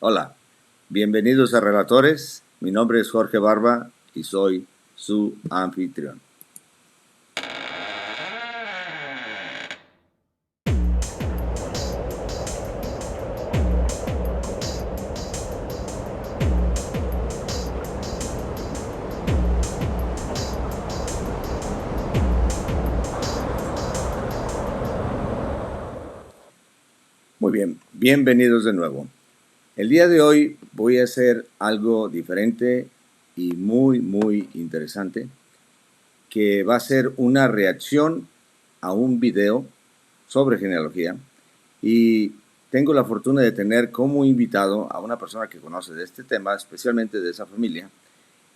Hola, bienvenidos a Relatores. Mi nombre es Jorge Barba y soy su anfitrión. Muy bien, bienvenidos de nuevo. El día de hoy voy a hacer algo diferente y muy interesante, que va a ser una reacción a un video sobre genealogía, y tengo la fortuna de tener como invitado a una persona que conoce de este tema, especialmente de esa familia.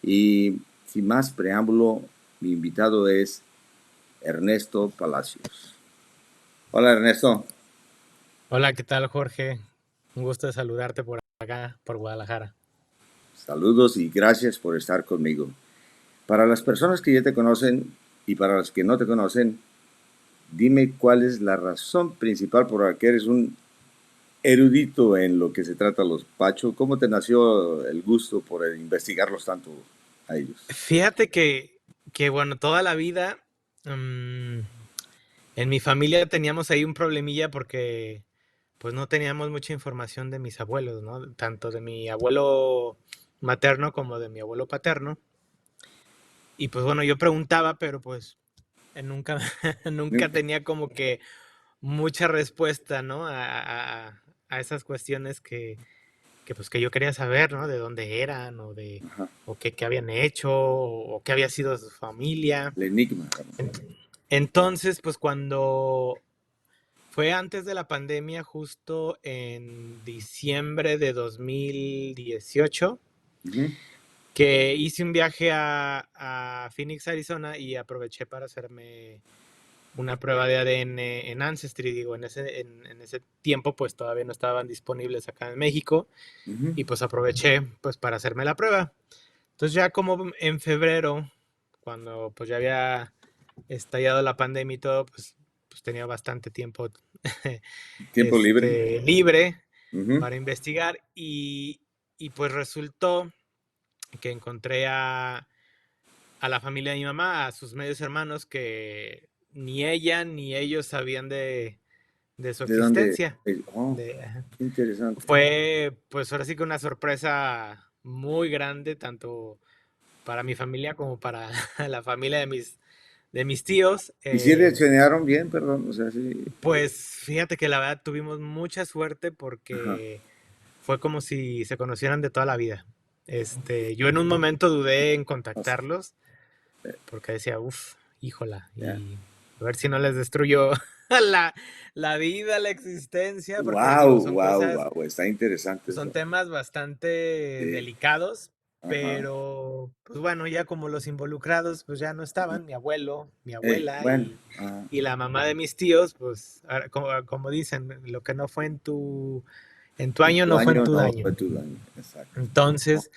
Y sin más preámbulo, mi invitado es Ernesto Palacios. Hola, Ernesto. Hola, ¿qué tal, Jorge? Un gusto de saludarte por acá, por Guadalajara. Saludos y gracias por estar conmigo. Para las personas que ya te conocen y para las que no te conocen, dime cuál es la razón principal por la que eres un erudito en lo que se trata a los Pacho. ¿Cómo te nació el gusto por investigarlos tanto a ellos? Fíjate que bueno, toda la vida en mi familia teníamos ahí un problemilla porque pues no teníamos mucha información de mis abuelos, ¿no? Tanto de mi abuelo materno como de mi abuelo paterno. Y pues bueno, yo preguntaba, pero pues nunca, nunca tenía como que mucha respuesta, ¿no? A esas cuestiones pues que yo quería saber, ¿no? De dónde eran Ajá. o qué habían hecho o qué había sido su familia. El enigma. Entonces, pues cuando fue antes de la pandemia, justo en diciembre de 2018, Uh-huh. que hice un viaje a Phoenix, Arizona, y aproveché para hacerme una prueba de ADN en Ancestry. Digo, en ese tiempo pues todavía no estaban disponibles acá en México, Uh-huh. y pues aproveché pues para hacerme la prueba. Entonces ya como en febrero, cuando pues ya había estallado la pandemia y todo, pues tenía bastante tiempo Tiempo libre. libre Uh-huh. para investigar, y pues resultó que encontré a la familia de mi mamá, a sus medios hermanos, que ni ella ni ellos sabían de su ¿De dónde? existencia. Oh, De, qué interesante. Fue pues ahora sí que una sorpresa muy grande, tanto para mi familia como para la familia de mis tíos. ¿Y si reaccionaron bien, perdón? O sea, sí. Pues fíjate que la verdad tuvimos mucha suerte Ajá. porque fue como si se conocieran de toda la vida. Yo en un momento dudé en contactarlos porque decía, uff, híjola, Ya. y a ver si no les destruyo la, la vida, la existencia, porque Wow, digo, son wow, cosas, wow. Está interesante son eso. temas bastante Sí. delicados, Ajá. pero pues bueno, ya como los involucrados pues ya no estaban, mi abuelo, mi abuela Bueno. Ajá. y la mamá de mis tíos, pues como dicen, lo que no fue en tu En año tu no fue en año tu no daño. fue tu daño. Exacto. Entonces,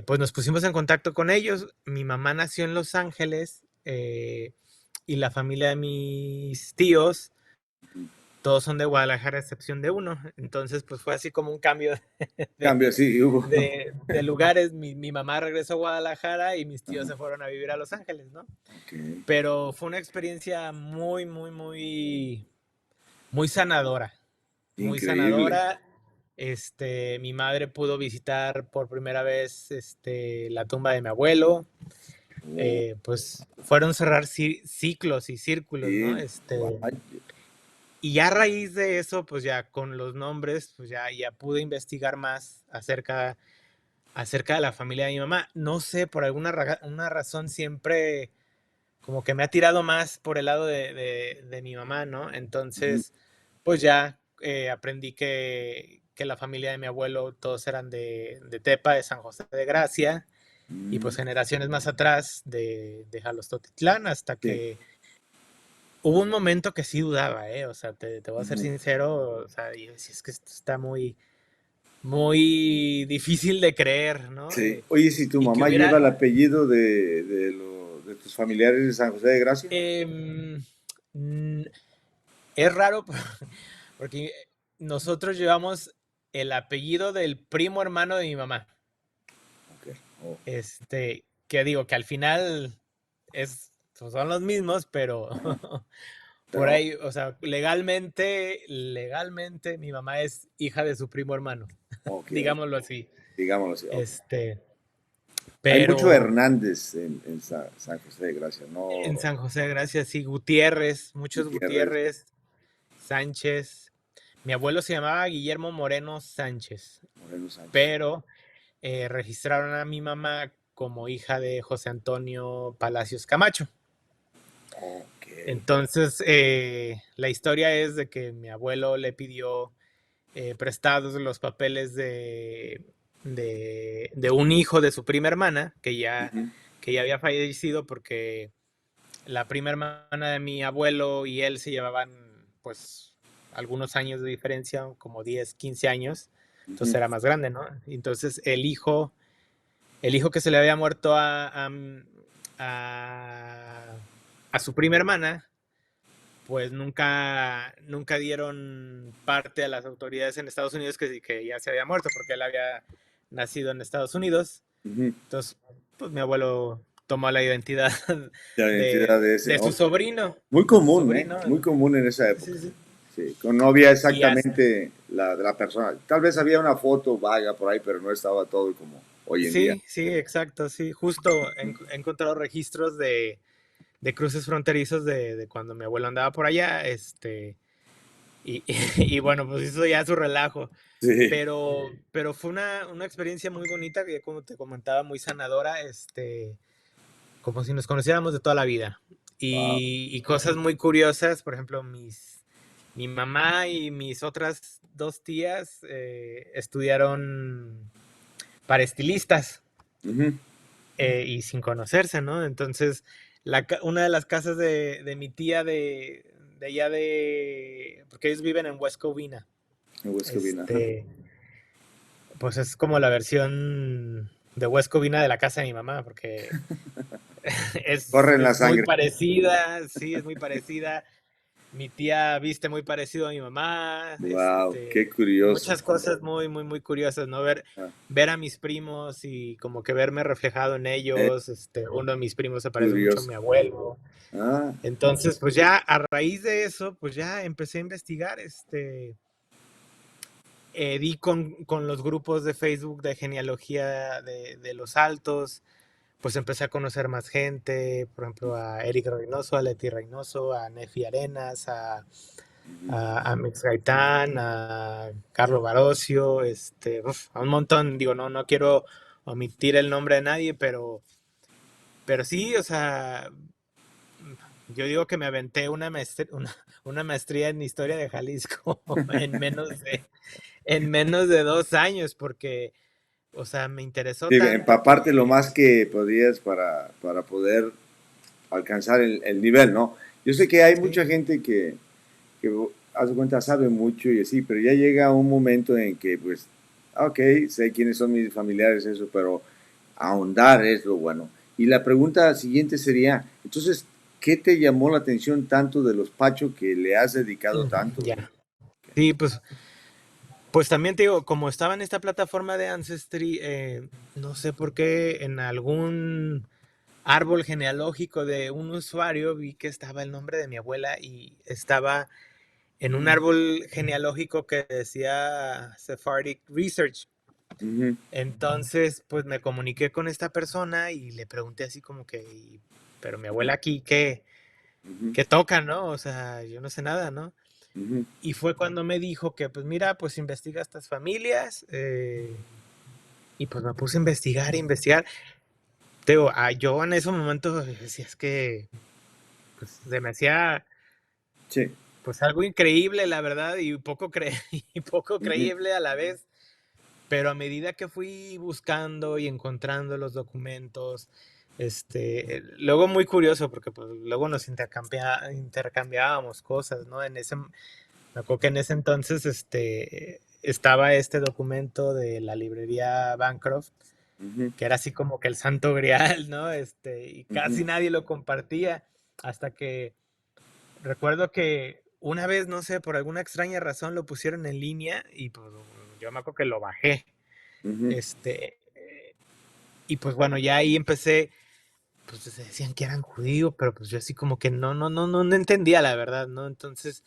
pues nos pusimos en contacto con ellos. Mi mamá nació en Los Ángeles, y la familia de mis tíos, Ujú. todos son de Guadalajara a excepción de uno. Entonces, pues fue así como un cambio de, Cambio, sí, hubo. de lugares. Mi mamá regresó a Guadalajara y mis tíos Ajá. se fueron a vivir a Los Ángeles, ¿no? Ok. Pero fue una experiencia muy sanadora, muy Increíble. sanadora. Mi madre pudo visitar por primera vez la tumba de mi abuelo. Oh, Pues fueron cerrar ciclos y círculos, ¿no? sí. Guay. Y ya a raíz de eso, pues ya con los nombres, pues ya pude investigar más acerca de la familia de mi mamá. No sé, por una razón siempre como que me ha tirado más por el lado de mi mamá, ¿no? Ujú. Entonces, pues ya aprendí que la familia de mi abuelo todos eran de Tepa, de San José de Gracia, y pues Mm, generaciones más atrás de Jalostotitlán, hasta sí. que hubo un momento que sí dudaba, ¿eh? O sea, te voy a ser Ujú. sincero, o sea, y si es que esto está muy difícil de creer, ¿no? Sí. Oye, si tu Y que mamá lleva hubiera, el apellido de tus familiares de San José de Gracia. em, mm, es raro porque nosotros llevamos el apellido del primo hermano de mi mamá. Ok. Oh, Que digo que al final pues son los mismos, pero ajá. por Pero, ahí, o sea, legalmente, mi mamá es hija de su primo hermano, ok, digámoslo así. digámoslo así. Ok. Este, Hay mucho pero Hernández en San José de Gracia, en ¿no? San José, gracias, sí, Gutiérrez, muchos Gutiérrez, Gutiérrez, Sánchez. Mi abuelo se llamaba Guillermo Moreno Sánchez, Moreno Sánchez. pero registraron a mi mamá como hija de José Antonio Palacios Camacho. Ok. Entonces, la historia es de que mi abuelo le pidió prestados los papeles de un hijo de su prima hermana, Ujú, que ya había fallecido porque la prima hermana de mi abuelo y él se llevaban pues algunos años de diferencia, como 10 15 años, entonces ujú. era más grande, ¿no? Entonces el hijo que se le había muerto a su prima hermana, pues nunca dieron parte a las autoridades en Estados Unidos que ya se había muerto, porque él había nacido en Estados Unidos. Ujú. Entonces, pues mi abuelo tomó la identidad La identidad de ese. de su Ok. sobrino, Muy de su común, ¿eh? sobrino. Muy común en esa Sí, época. sí, sí. Sí, no había Y hasta, exactamente la persona. Tal vez había una foto vaga por ahí, pero no estaba todo como hoy en día. sí, sí, exacto, sí. Justo he encontrado registros de cruces fronterizos de cuando mi abuelo andaba por allá, y bueno, pues hizo ya su relajo. Sí. Pero fue una experiencia muy bonita, que como te comentaba, muy sanadora, como si nos conociéramos de toda la vida. Wow. Y cosas muy curiosas, por ejemplo, mi mamá y mis otras dos tías estudiaron para estilistas, Ujú. y sin conocerse, ¿no? Entonces, una de las casas de mi tía de allá porque ellos viven en West Covina, En West Covina, ajá. este, pues es como la versión de West Covina de la casa de mi mamá, porque Corre en la es muy sangre. parecida, sí, es muy parecida. Mi tía viste muy parecido a mi mamá, Wow, qué curioso. muchas cosas muy, muy, muy curiosas, ¿no? Ah, Ver a mis primos y como que verme reflejado en es ellos, uno de mis primos se parece mucho a curioso. mi abuelo. Ah, Entonces, pues ya a raíz de eso, pues ya empecé a investigar, di con los grupos de Facebook de genealogía de los Altos, pues empecé a conocer más gente, por ejemplo, a Eric Reynoso, a Leti Reynoso, a Nefi Arenas, ujú. a Mix Gaitán, a Carlo Barocio, a un montón, digo, no quiero omitir el nombre de nadie, pero sí, o sea, yo digo que me aventé una maestría en historia de Jalisco en menos de 2 años, porque, o sea, me interesó Sí, tanto empaparte lo que más que podías para poder alcanzar el nivel, ¿no? Yo sé que hay sí, mucha gente que a su cuenta sabe mucho y así, pero ya llega un momento en que, pues, ok, sé quiénes son mis familiares, eso, pero ahondar es lo bueno. Y la pregunta siguiente sería, entonces, ¿qué te llamó la atención tanto de los Pacho que le has dedicado tanto? ya. Sí, pues también te digo, como estaba en esta plataforma de Ancestry, no sé por qué en algún árbol genealógico de un usuario vi que estaba el nombre de mi abuela y estaba en un árbol genealógico que decía Sephardic Research. Ujú, Entonces, pues me comuniqué con esta persona y le pregunté así como que, pero mi abuela aquí, ujú, ¿qué toca, no? O sea, yo no sé nada, ¿no? ujú, Y fue cuando me dijo que, pues mira, pues investiga estas familias. Y pues me puse a investigar, investigar. Te digo, yo en ese momento decía, es que pues, se me hacía sí, pues algo increíble, la verdad, y y poco ujú, creíble a la vez. Pero a medida que fui buscando y encontrando los documentos, luego muy curioso, porque pues luego nos intercambiábamos cosas, ¿no? Me acuerdo que en ese entonces, estaba este documento de la librería Bancroft, ujú, que era así como que el santo grial, ¿no? Y ujú, casi nadie lo compartía, hasta que recuerdo que una vez, no sé, por alguna extraña razón lo pusieron en línea y pues yo me acuerdo que lo bajé, Ujú, y pues bueno, ya ahí empecé, pues decían que eran judíos, pero pues yo así como que no entendía la verdad, ¿no? Entonces,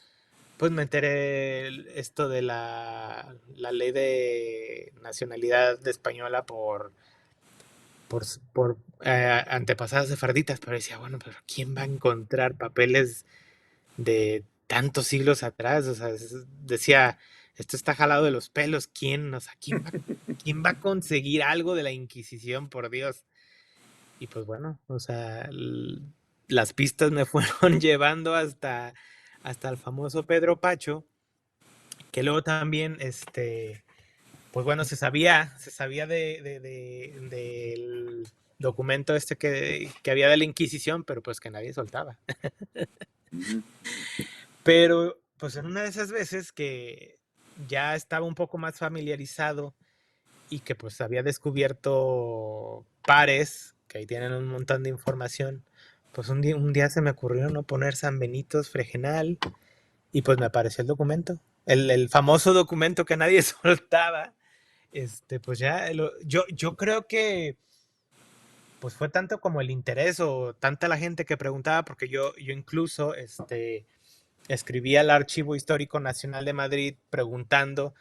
pues me enteré esto de la ley de nacionalidad española por antepasadas sefarditas, pero decía, bueno, pero ¿quién va a encontrar papeles de tantos siglos atrás? O sea, decía, esto está jalado de los pelos, ¿quién? O sea, quién va a conseguir algo de la Inquisición, por Dios? Y pues bueno, o sea, las pistas me fueron llevando hasta el famoso Pedro Pacho, que luego también, pues bueno, se sabía del documento este que había de la Inquisición, pero pues que nadie soltaba. ujú, Pero pues en una de esas veces que ya estaba un poco más familiarizado y que pues había descubierto pares, que ahí tienen un montón de información, pues un día se me ocurrió no poner San Benito Fregenal y pues me apareció el documento, el famoso documento que nadie soltaba. Pues ya, yo creo que pues fue tanto como el interés o tanta la gente que preguntaba, porque yo incluso escribí al Archivo Histórico Nacional de Madrid preguntando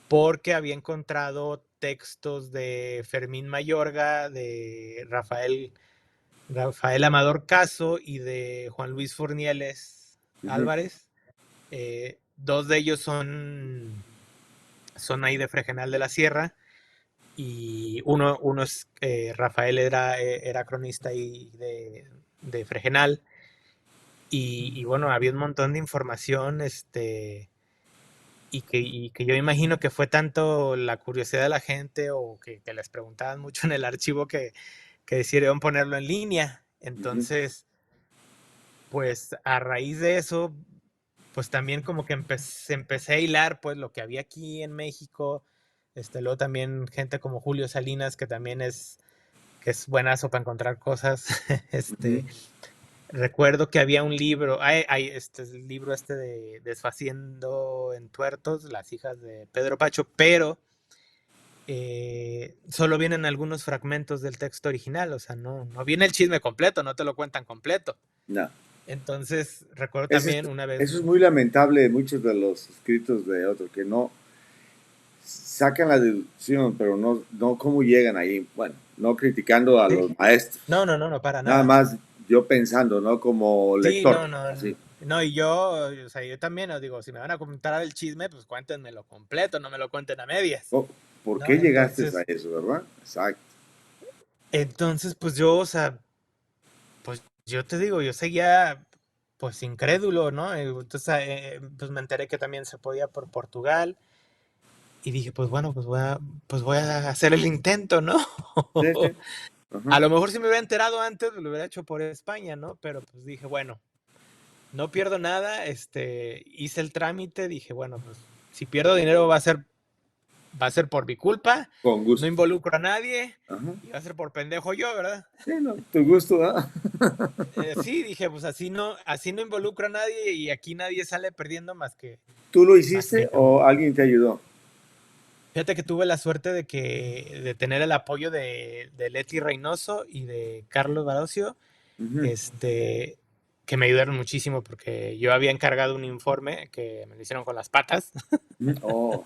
porque había encontrado textos de Fermín Mayorga, de Rafael Amador Caso y de Juan Luis Fornieles ujú, Álvarez. Dos de ellos son ahí de Fregenal de la Sierra y uno es Rafael era cronista ahí de Fregenal y bueno, había un montón de información, y que yo imagino que fue tanto la curiosidad de la gente o que les preguntaban mucho en el archivo que decidieron ponerlo en línea. ujú. Entonces, pues a raíz de eso, pues también como que empecé a hilar pues lo que había aquí en México, luego también gente como Julio Salinas, que es buenazo para encontrar cosas. Ujú. Recuerdo que había un libro, hay el libro de Desfaciendo en Tuertos, las hijas de Pedro Pacho, pero solo vienen algunos fragmentos del texto original, o sea, no viene el chisme completo, no te lo cuentan completo. No. Entonces, recuerdo Eso es, también una vez, eso es muy lamentable en muchos de los escritos de otros, que no sacan la deducción, pero no cómo llegan ahí. Bueno, no criticando a los sí, maestros, no, para nada nada. más yo pensando, ¿no? Como Sí, lector, así. no, y yo, o sea, yo también os digo, si me van a contar el chisme, pues cuéntenmelo completo, no me lo cuenten a medias, Oh, ¿por ¿no? qué llegaste a Entonces, eso, verdad? Exacto. pues yo, o sea, pues yo te digo, yo seguía pues incrédulo, ¿no? Entonces, pues me enteré que también se podía por Portugal y dije, pues bueno, pues voy a hacer el intento, ¿no? Sí, sí. Ajá. A lo mejor si me hubiera enterado antes, lo hubiera hecho por España, ¿no? Pero pues dije, bueno, no pierdo nada, hice el trámite, dije, bueno, pues si pierdo dinero va a ser por mi culpa, Con no gusto. involucro a nadie Ajá. y va a ser por pendejo yo, ¿verdad? Sí, no, tu gusto, ¿verdad? Sí, dije, pues así no involucro a nadie y aquí nadie sale perdiendo ¿Tú lo más que hiciste yo. o alguien te ayudó? Fíjate que tuve la suerte de tener el apoyo de Leti Reynoso y de Carlos Barocio, Ujú, que me ayudaron muchísimo porque yo había encargado un informe que me lo hicieron con las patas ujú. Oh,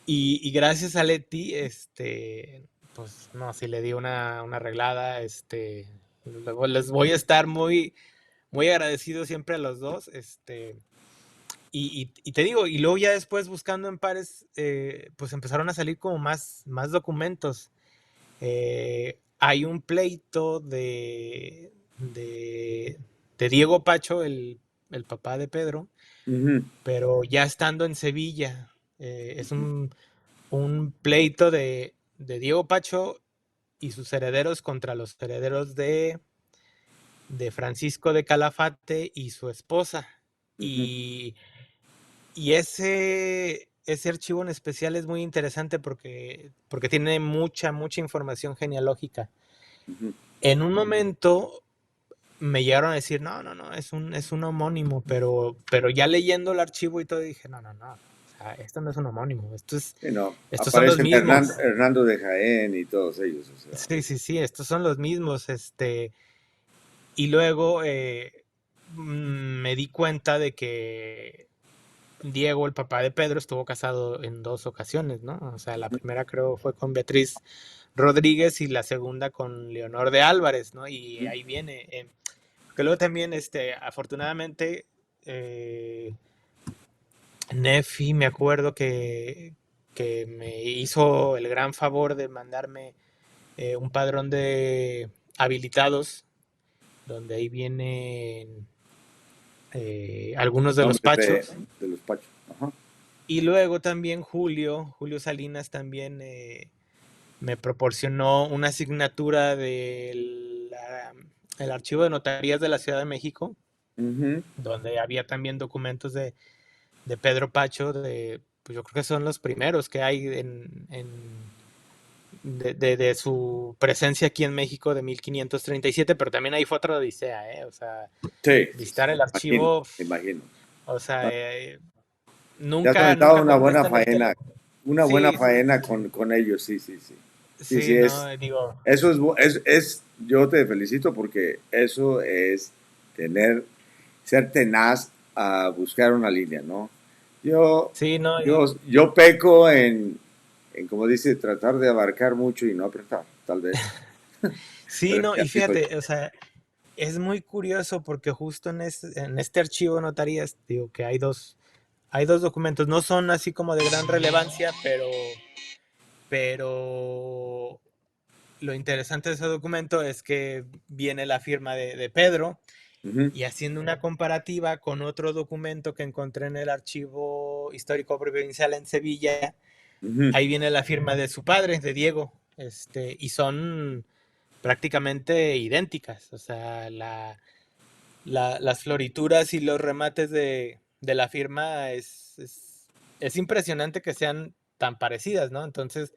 y gracias a Leti, pues no, sí le di una arreglada, luego les voy a estar muy, muy agradecido siempre a los dos, y te digo, y luego ya después buscando en pares, pues empezaron a salir como más documentos. Hay un pleito de Diego Pacho, el papá de Pedro, ujú, pero ya estando en Sevilla. Es ujú, un pleito de Diego Pacho y sus herederos contra los herederos de Francisco de Calafate y su esposa. ujú, Y Y ese archivo en especial es muy interesante porque tiene mucha información genealógica. ujú. En un momento me llegaron a decir, no, es un homónimo, pero ya leyendo el archivo y todo dije, no, o sea, esto no es un homónimo, Sí, no, estos son los aparecen mismos. Hernando de Jaén y todos ellos, o sea. Sí, sí, sí, estos son los mismos, y luego me di cuenta de que Diego, el papá de Pedro, estuvo casado en 2 ocasiones, ¿no? O sea, la primera creo fue con Beatriz Rodríguez y la segunda con Leonor de Álvarez, ¿no? Y Ujú. ahí viene. Que luego también, afortunadamente, eh, Nefi, me acuerdo que me hizo el gran favor de mandarme un padrón de habilitados, donde ahí vienen algunos de los Nombres pachos. de los Pachos. Ajá. Y luego también Julio Salinas también me proporcionó una asignatura del el archivo de notarías de la Ciudad de México, Ujú. donde había también documentos de Pedro Pacho, pues yo creo que son los primeros que hay de su presencia aquí en México de 1537, pero también ahí fue otra odisea, ¿eh? O sea, Sí, sí, visitar sí, el imagino, archivo, imagino. o sea, No, te has aventado nunca contestan el teléfono. una buena Sí, sí, faena sí. con ellos, sí, sí, sí. Sí, sí, Sí, no, digo, eso yo te felicito porque eso es tener, ser tenaz a buscar una línea, ¿no? Yo, sí, no, yo peco como dice, tratar de abarcar mucho y no apretar, tal vez. sí, Pero no, sí, y así soy. fíjate, o sea, es muy curioso porque justo en este archivo de notarías, digo que hay dos documentos, no son así como de gran relevancia, pero lo interesante de ese documento es que viene la firma de Pedro Ujú, y haciendo una comparativa con otro documento que encontré en el archivo histórico provincial en Sevilla, ujú. ahí viene la firma de su padre, de Diego, y son prácticamente idénticas, o sea, las florituras y los remates de la firma es impresionante que sean tan parecidas, ¿no? Entonces,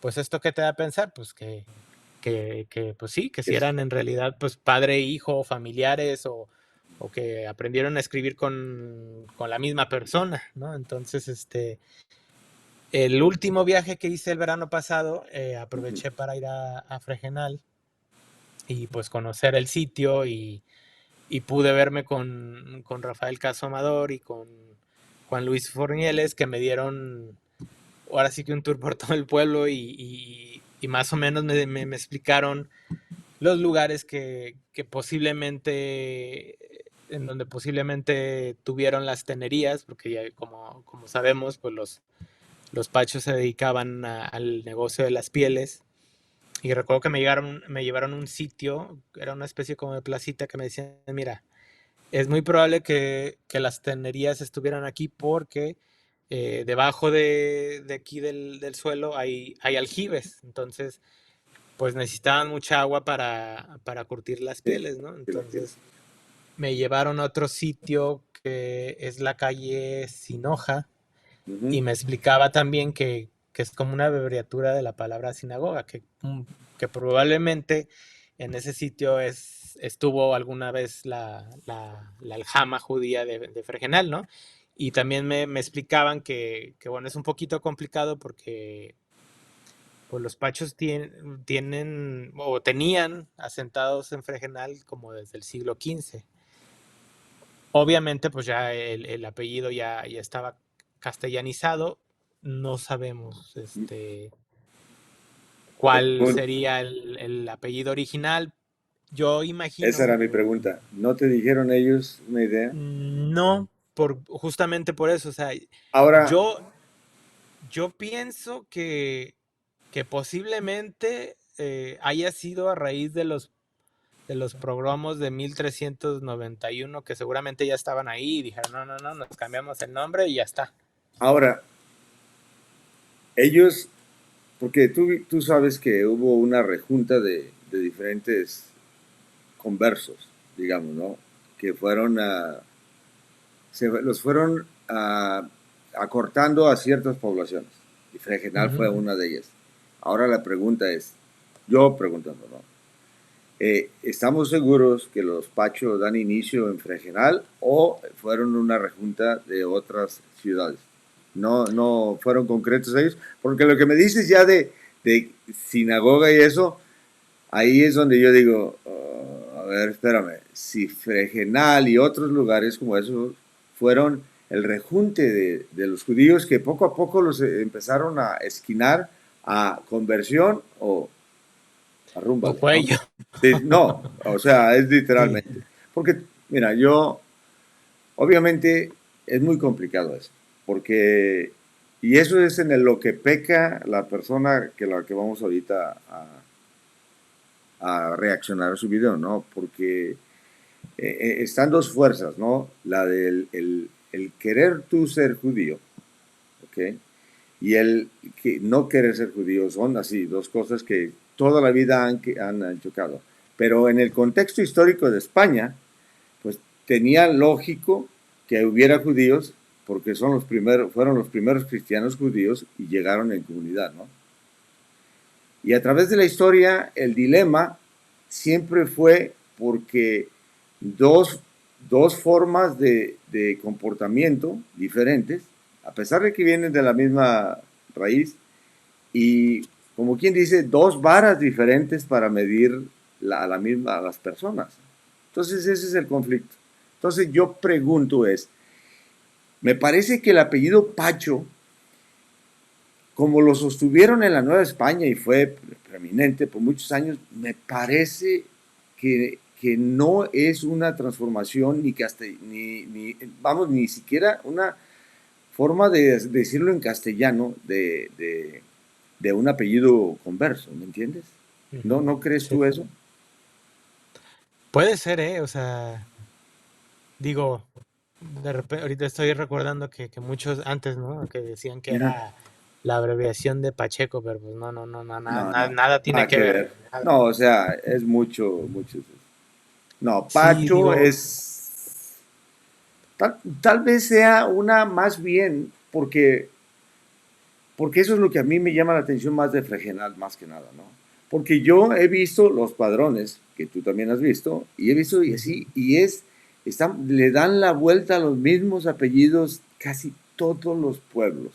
pues esto que te da a pensar, pues pues sí, que si Es- eran en realidad pues padre e hijo, familiares o que aprendieron a escribir con la misma persona, ¿no? Entonces, el último viaje que hice el verano pasado, ujú. aproveché para ir a Fregenal y pues conocer el sitio y pude verme con Rafael Caso Amador y con Juan Luis Fornieles que me dieron ahora sí que un tour por todo el pueblo y más o menos me explicaron los lugares que posiblemente, en donde posiblemente tuvieron las tenerías, porque ya como sabemos, pues los pachos se dedicaban al negocio de las pieles. Y recuerdo que me llevaron a un sitio, era una especie como de placita que me decían, mira, es muy probable que las tenerías estuvieran aquí porque debajo de aquí del suelo hay aljibes. Entonces, pues necesitaban mucha agua para curtir las Sí, pieles, ¿no? sí, las piel. Entonces me llevaron a otro sitio que es la calle Sinoja Ujú. y me explicaba también que es como una abreviatura de la palabra sinagoga, que probablemente en ese sitio estuvo alguna vez la aljama judía de Fregenal, ¿no? Y también me explicaban bueno, es un poquito complicado porque pues los pachos tienen o tenían asentados en Fregenal como desde el siglo XV. Obviamente, pues ya el apellido ya estaba castellanizado. No sabemos Te cuál pregun- sería el apellido original. Yo Esa imagino, era mi pregunta. ¿No te dijeron ellos una idea? no, justamente por eso. O sea, Ahora, yo, yo pienso que posiblemente haya sido a raíz de los programas de 1391 que seguramente ya estaban ahí y dijeron, no, no, no, nos cambiamos el nombre y ya está. ahora, ellos, porque tú sabes que hubo una rejunta de diferentes conversos, digamos, ¿no? Que fueron los fueron acortando a ciertas poblaciones. Y Fregenal fue Ujú. una de ellas. Ahora la pregunta es, yo preguntando, ¿no? ¿Estamos seguros que los Pachos dan inicio en Fregenal o fueron una rejunta de otras ciudades? no fueron concretos ellos, porque lo que me dices ya de sinagoga y eso, ahí es donde yo digo, a ver, espérame, si Fregenal y otros lugares como esos fueron el rejunte de los judíos que poco a poco los empezaron a esquinar a conversión o O arrúmbale, fue ¿no? yo. Sí, no, o sea, es Sí. literalmente. Porque, mira, yo, obviamente, es muy complicado eso, porque, y eso es en lo que peca la persona que la que vamos ahorita a reaccionar a su video, ¿no? Porque están dos fuerzas, ¿no? La del el querer tú ser judío, ¿ok? Y el que no querer ser judío son así, dos cosas que toda la vida han chocado. Pero en el contexto histórico de España, pues tenía lógico que hubiera judíos porque son los primeros, fueron los primeros cristianos judíos y llegaron en comunidad, ¿no? Y a través de la historia, el dilema siempre fue porque dos, dos formas de comportamiento diferentes, a pesar de que vienen de la misma raíz, y como quien dice, dos varas diferentes para medir a las personas. Entonces ese es el conflicto. Entonces yo pregunto me parece que el apellido Pacho, como lo sostuvieron en la Nueva España y fue preeminente por muchos años, me parece que no es una transformación vamos, ni siquiera una forma de decirlo en castellano de un apellido converso, ¿me entiendes? Ujú. ¿No crees Sí, tú sí. eso? Puede ser, ¿eh? O sea, digo, de repente, ahorita estoy recordando que muchos antes, ¿no? Que decían que Ajá. era la abreviación de Pacheco, pero pues No, no, nada tiene nada que que ver. ver. Nada. No, o sea, es mucho, mucho. No, Sí, Pacho digo, es tal vez sea una más bien porque eso es lo que a mí me llama la atención más de Fregenal, más que nada, ¿no? Porque yo he visto los padrones, que tú también has visto, y he visto y ujú, así, le dan la vuelta a los mismos apellidos casi todos los pueblos.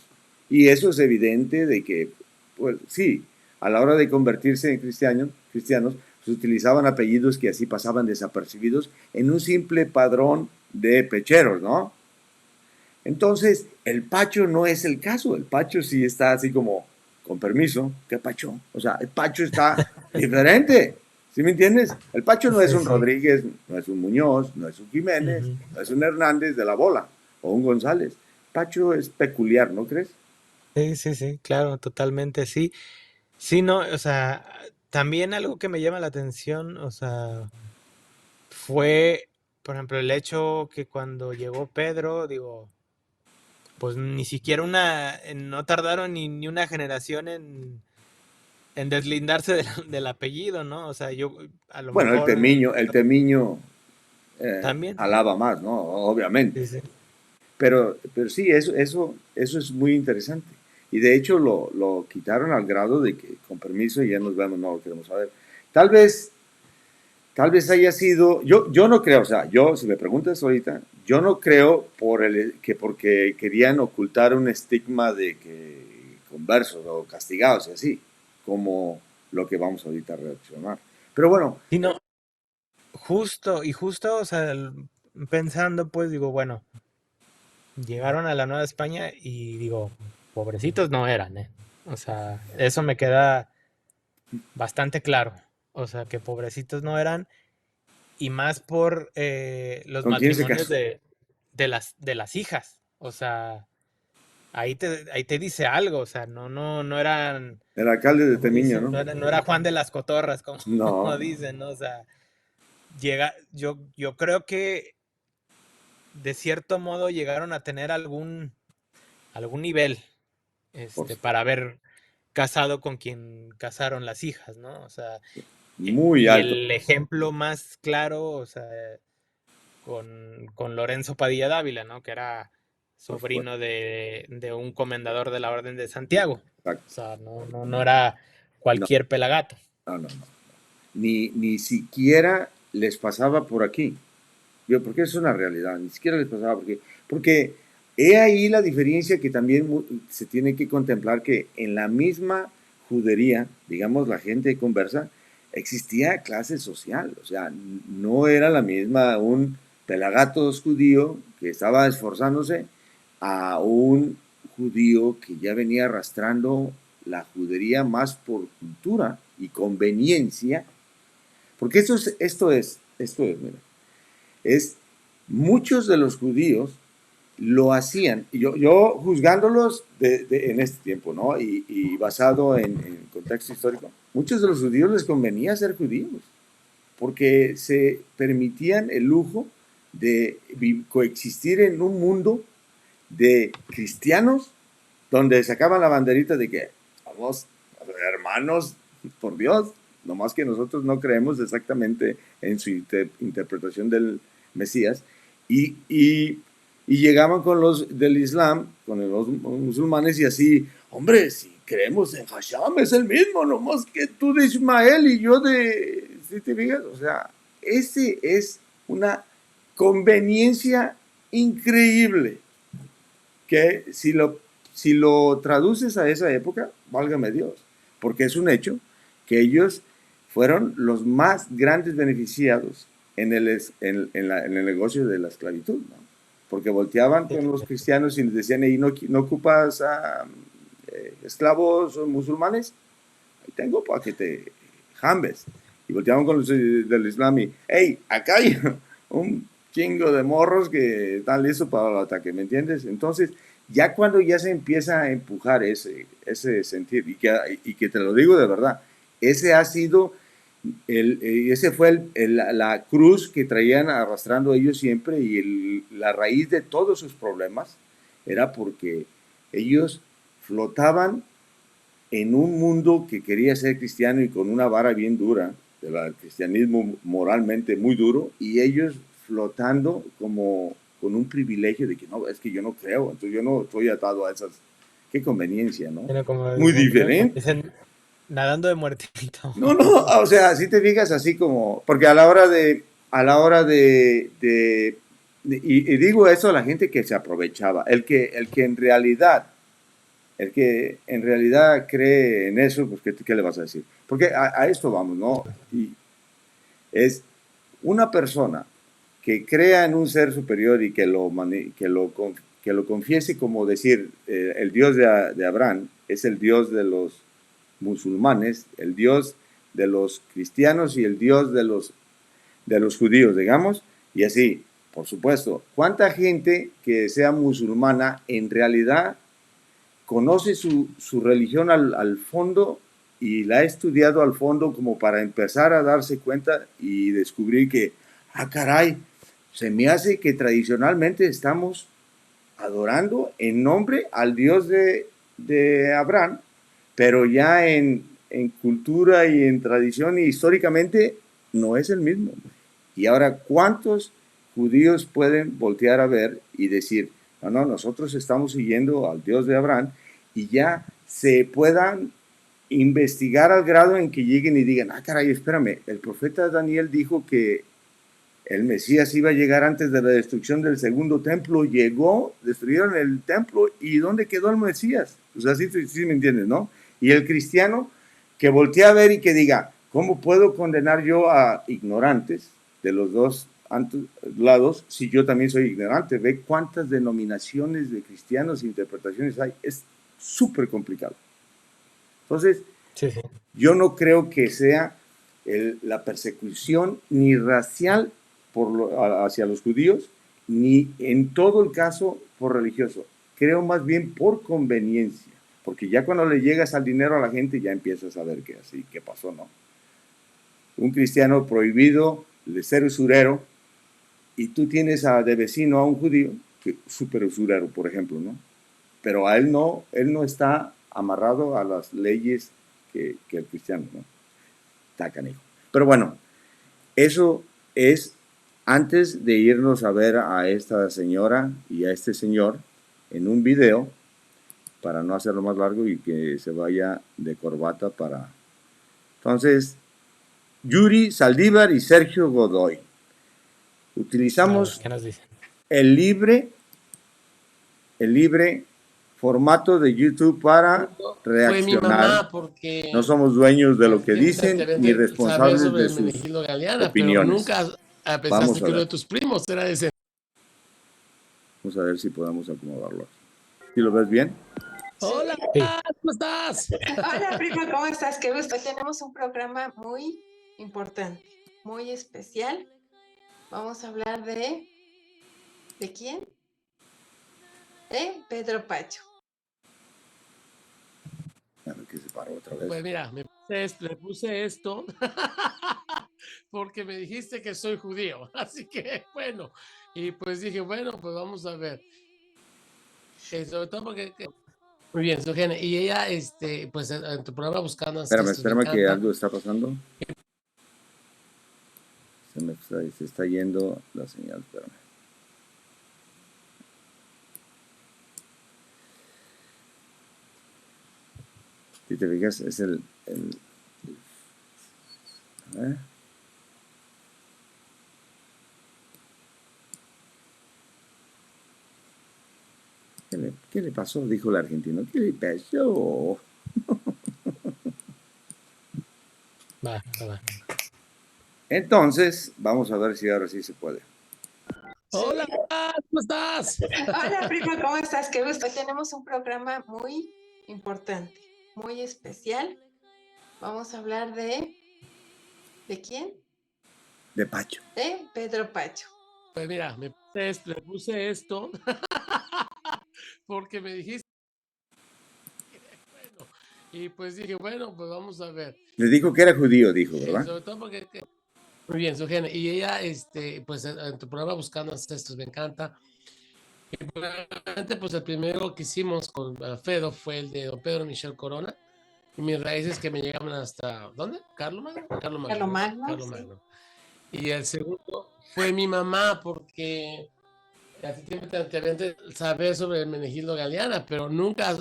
Y eso es evidente de que, pues sí, a la hora de convertirse en cristianos, pues utilizaban apellidos que así pasaban desapercibidos en un simple padrón de pecheros, ¿no? Entonces, el Pacho no es el caso. El Pacho sí está así como, con permiso, ¿qué Pacho? O sea, el Pacho está diferente. ¿Sí me entiendes? El Pacho no es sí, un sí. Rodríguez, no es un Muñoz, no es un Jiménez, Ujú. no es un Hernández de la bola o un González. Pacho es peculiar, ¿no crees? Sí, sí, sí, claro, totalmente, sí. Sí, no, o sea, también algo que me llama la atención, o sea, fue, por ejemplo, el hecho que cuando llegó Pedro, digo, pues ni siquiera no tardaron ni una generación en deslindarse del apellido, ¿no? O sea, yo a lo Bueno, mejor El Temiño también. alaba más, ¿no? Sí, Obviamente. sí. Pero sí, eso es muy interesante. Y de hecho lo quitaron al grado de que, con permiso, y ya nos vemos, no lo queremos saber. Tal vez, tal vez haya sido, yo no creo, o sea, yo, si me preguntas ahorita, yo no creo que porque querían ocultar un estigma de que conversos o castigados y así, como lo que vamos ahorita a reaccionar. Pero bueno, Sí, no, justo, o sea, pensando, pues digo, bueno, llegaron a la Nueva España y digo, pobrecitos no eran, ¿eh? O sea, eso me queda bastante claro. O sea, que pobrecitos no eran, y más por los ¿con quién se matrimonios casó? de las hijas. O sea, ahí te dice algo. O sea, no eran, El alcalde de como Temiño, dicen, ¿no? no era Juan de las Cotorras, como, como No, dicen, ¿no? O sea, yo creo que de cierto modo llegaron a tener algún nivel, por, para haber casado con quien casaron las hijas, ¿no? O sea, muy y alto. el ejemplo más claro, o sea, con Lorenzo Padilla Dávila, ¿no? Que era Por supuesto. sobrino de un comendador de la Orden de Santiago. O Exacto. sea, no era No, cualquier pelagato. no. Ni siquiera les pasaba por aquí. Porque es una realidad, ni siquiera les pasaba por aquí. Porque He ahí la diferencia que también se tiene que contemplar, que en la misma judería, digamos, la gente conversa, existía clase social, o sea, no era la misma un pelagatos judío que estaba esforzándose a un judío que ya venía arrastrando la judería más por cultura y conveniencia, porque mira, es muchos de los judíos lo hacían, y yo juzgándolos en este tiempo, ¿no? Y basado en contexto histórico, muchos de los judíos les convenía ser judíos, porque se permitían el lujo de coexistir en un mundo de cristianos donde sacaban la banderita de que somos hermanos por Dios, nomás que nosotros no creemos exactamente en su interpretación del Mesías, y llegaban con los del Islam, con los musulmanes, y así, hombre, si creemos en Hashem, es el mismo, nomás que tú de Ismael y yo de... ¿Sí te fijas? O sea, ese es una conveniencia increíble que si lo traduces a esa época, válgame Dios, porque es un hecho que ellos fueron los más grandes beneficiados en el negocio de la esclavitud, ¿no? Porque volteaban con los cristianos y les decían, hey, no ocupas a esclavos musulmanes, ahí tengo para que te jambes. Y volteaban con los del Islam y, hey, acá hay un chingo de morros que están listos para el ataque, ¿me entiendes? Entonces, ya cuando ya se empieza a empujar ese sentir, y que te lo digo de verdad, ese ha sido, ese fue la cruz que traían arrastrando ellos siempre, y la raíz de todos sus problemas era porque ellos flotaban en un mundo que quería ser cristiano y con una vara bien dura, del cristianismo moralmente muy duro, y ellos flotando como con un privilegio de que no, es que yo no creo, entonces yo no estoy atado a esas, qué conveniencia, ¿no? Sino como Muy dicen, diferente. dicen, nadando de muertito. No, no, o sea, si te fijas así como, porque y digo eso a la gente que se aprovechaba, el que el que en realidad cree en eso, pues ¿qué le vas a decir? Porque a esto vamos, ¿no? Y es una persona que crea en un ser superior y que lo confiese, como decir, el Dios de Abraham es el Dios de los musulmanes, el Dios de los cristianos y el Dios de los judíos, digamos, y así, por supuesto. ¿Cuánta gente que sea musulmana en realidad conoce su religión al fondo y la ha estudiado al fondo como para empezar a darse cuenta y descubrir que, caray, se me hace que tradicionalmente estamos adorando en nombre al Dios de Abraham, pero ya en cultura y en tradición y históricamente no es el mismo? Y ahora, ¿cuántos judíos pueden voltear a ver y decir, no, no, nosotros estamos siguiendo al Dios de Abraham, y ya se puedan investigar al grado en que lleguen y digan, caray, espérame, el profeta Daniel dijo que el Mesías iba a llegar antes de la destrucción del segundo templo, llegó, destruyeron el templo, ¿y dónde quedó el Mesías? O sea, sí me entiendes, ¿no? Y el cristiano que voltea a ver y que diga, ¿cómo puedo condenar yo a ignorantes de los dos lados si yo también soy ignorante? Ve cuántas denominaciones de cristianos e interpretaciones hay. Es súper complicado. Entonces, Sí, sí. yo no creo que sea la persecución ni racial hacia los judíos, ni en todo el caso por religioso. Creo más bien por conveniencia, porque ya cuando le llegas al dinero a la gente ya empiezas a ver que así, qué pasó, ¿no? Un cristiano prohibido de ser usurero, y tú tienes de vecino a un judío, que súper usurero, por ejemplo, ¿no? Pero a él no está amarrado a las leyes que el cristiano, ¿no? Está canijo. Pero bueno, eso es antes de irnos a ver a esta señora y a este señor en un video, para no hacerlo más largo y que se vaya de corbata para... Entonces, Yuri Saldívar y Sergio Godoy. A ver, ¿qué nos dicen? Utilizamos el libre, el libre formato de YouTube para Fue mi reaccionar. mamá porque No somos dueños de lo que dicen ni saber responsables sobre de el sus Menegildo Galeana, pero opiniones. nunca Vamos pensaste a que uno ver. de tus primos era ese. Vamos a ver si podemos acomodarlo. ¿Sí lo ves bien? Hola, Sí. ¿cómo estás? Hola, primo, ¿cómo estás? Qué gusto. Hoy tenemos un programa muy importante, muy especial. Vamos a hablar de... ¿De quién? De Pedro Pacho. A ver que se paró otra vez. Pues mira, le puse esto porque me dijiste que soy judío, así que bueno, y pues dije, bueno, pues vamos a ver. Sobre todo porque... Muy bien, Sujene. Y ella, pues en tu programa Buscando Ancestros, Espérame me que encanta. algo está pasando. Se está yendo la señal, espérame. Si te fijas, es ¿eh? ¿Qué le pasó? Dijo el argentino. ¿Qué le pasó? Va. Entonces, vamos a ver si ahora sí se puede. Hola, ¿cómo estás? Hola, primo, ¿cómo estás? Qué gusto. Hoy tenemos un programa muy importante, muy especial. Vamos a hablar de... ¿De quién? De Pacho. De Pedro Pacho. Pues mira, le puse esto porque me dijiste, bueno, y pues dije, bueno, pues vamos a ver. Le dijo que era judío, dijo, ¿verdad? Sobre todo porque... Muy bien, Sujene. Y ella, pues en tu programa Buscando Ancestros, me encanta. Y probablemente, pues el primero que hicimos con Fedo fue el de don Pedro Michel Corona. Y mis raíces que me llegaban hasta, ¿dónde? ¿Carlomagno? Carlomagno, Carlos sí. Magno. Y el segundo fue mi mamá, porque a ti te habían de saber sobre el Menegildo Galeana, pero nunca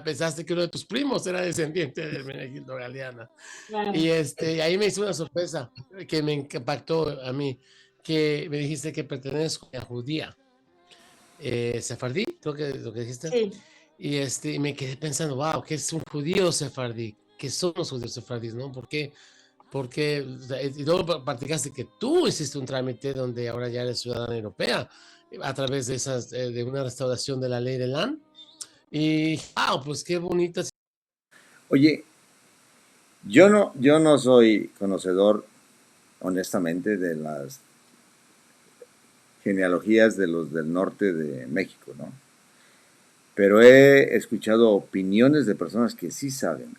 pensaste que uno de tus primos era descendiente del Menegildo Galeana. Claro. Y ahí me hizo una sorpresa que me impactó a mí, que me dijiste que pertenezco a judía, sefardí, creo que lo que dijiste. Sí. Y me quedé pensando, wow, ¿qué es un judío sefardí? ¿Qué son los judíos sefardíes, no? Porque y luego platicaste que tú hiciste un trámite donde ahora ya eres ciudadana europea a través de de una restauración de la ley del land. Y, wow, pues qué bonita. Oye, yo no soy conocedor, honestamente, de las genealogías de los del norte de México, ¿no? Pero he escuchado opiniones de personas que sí saben.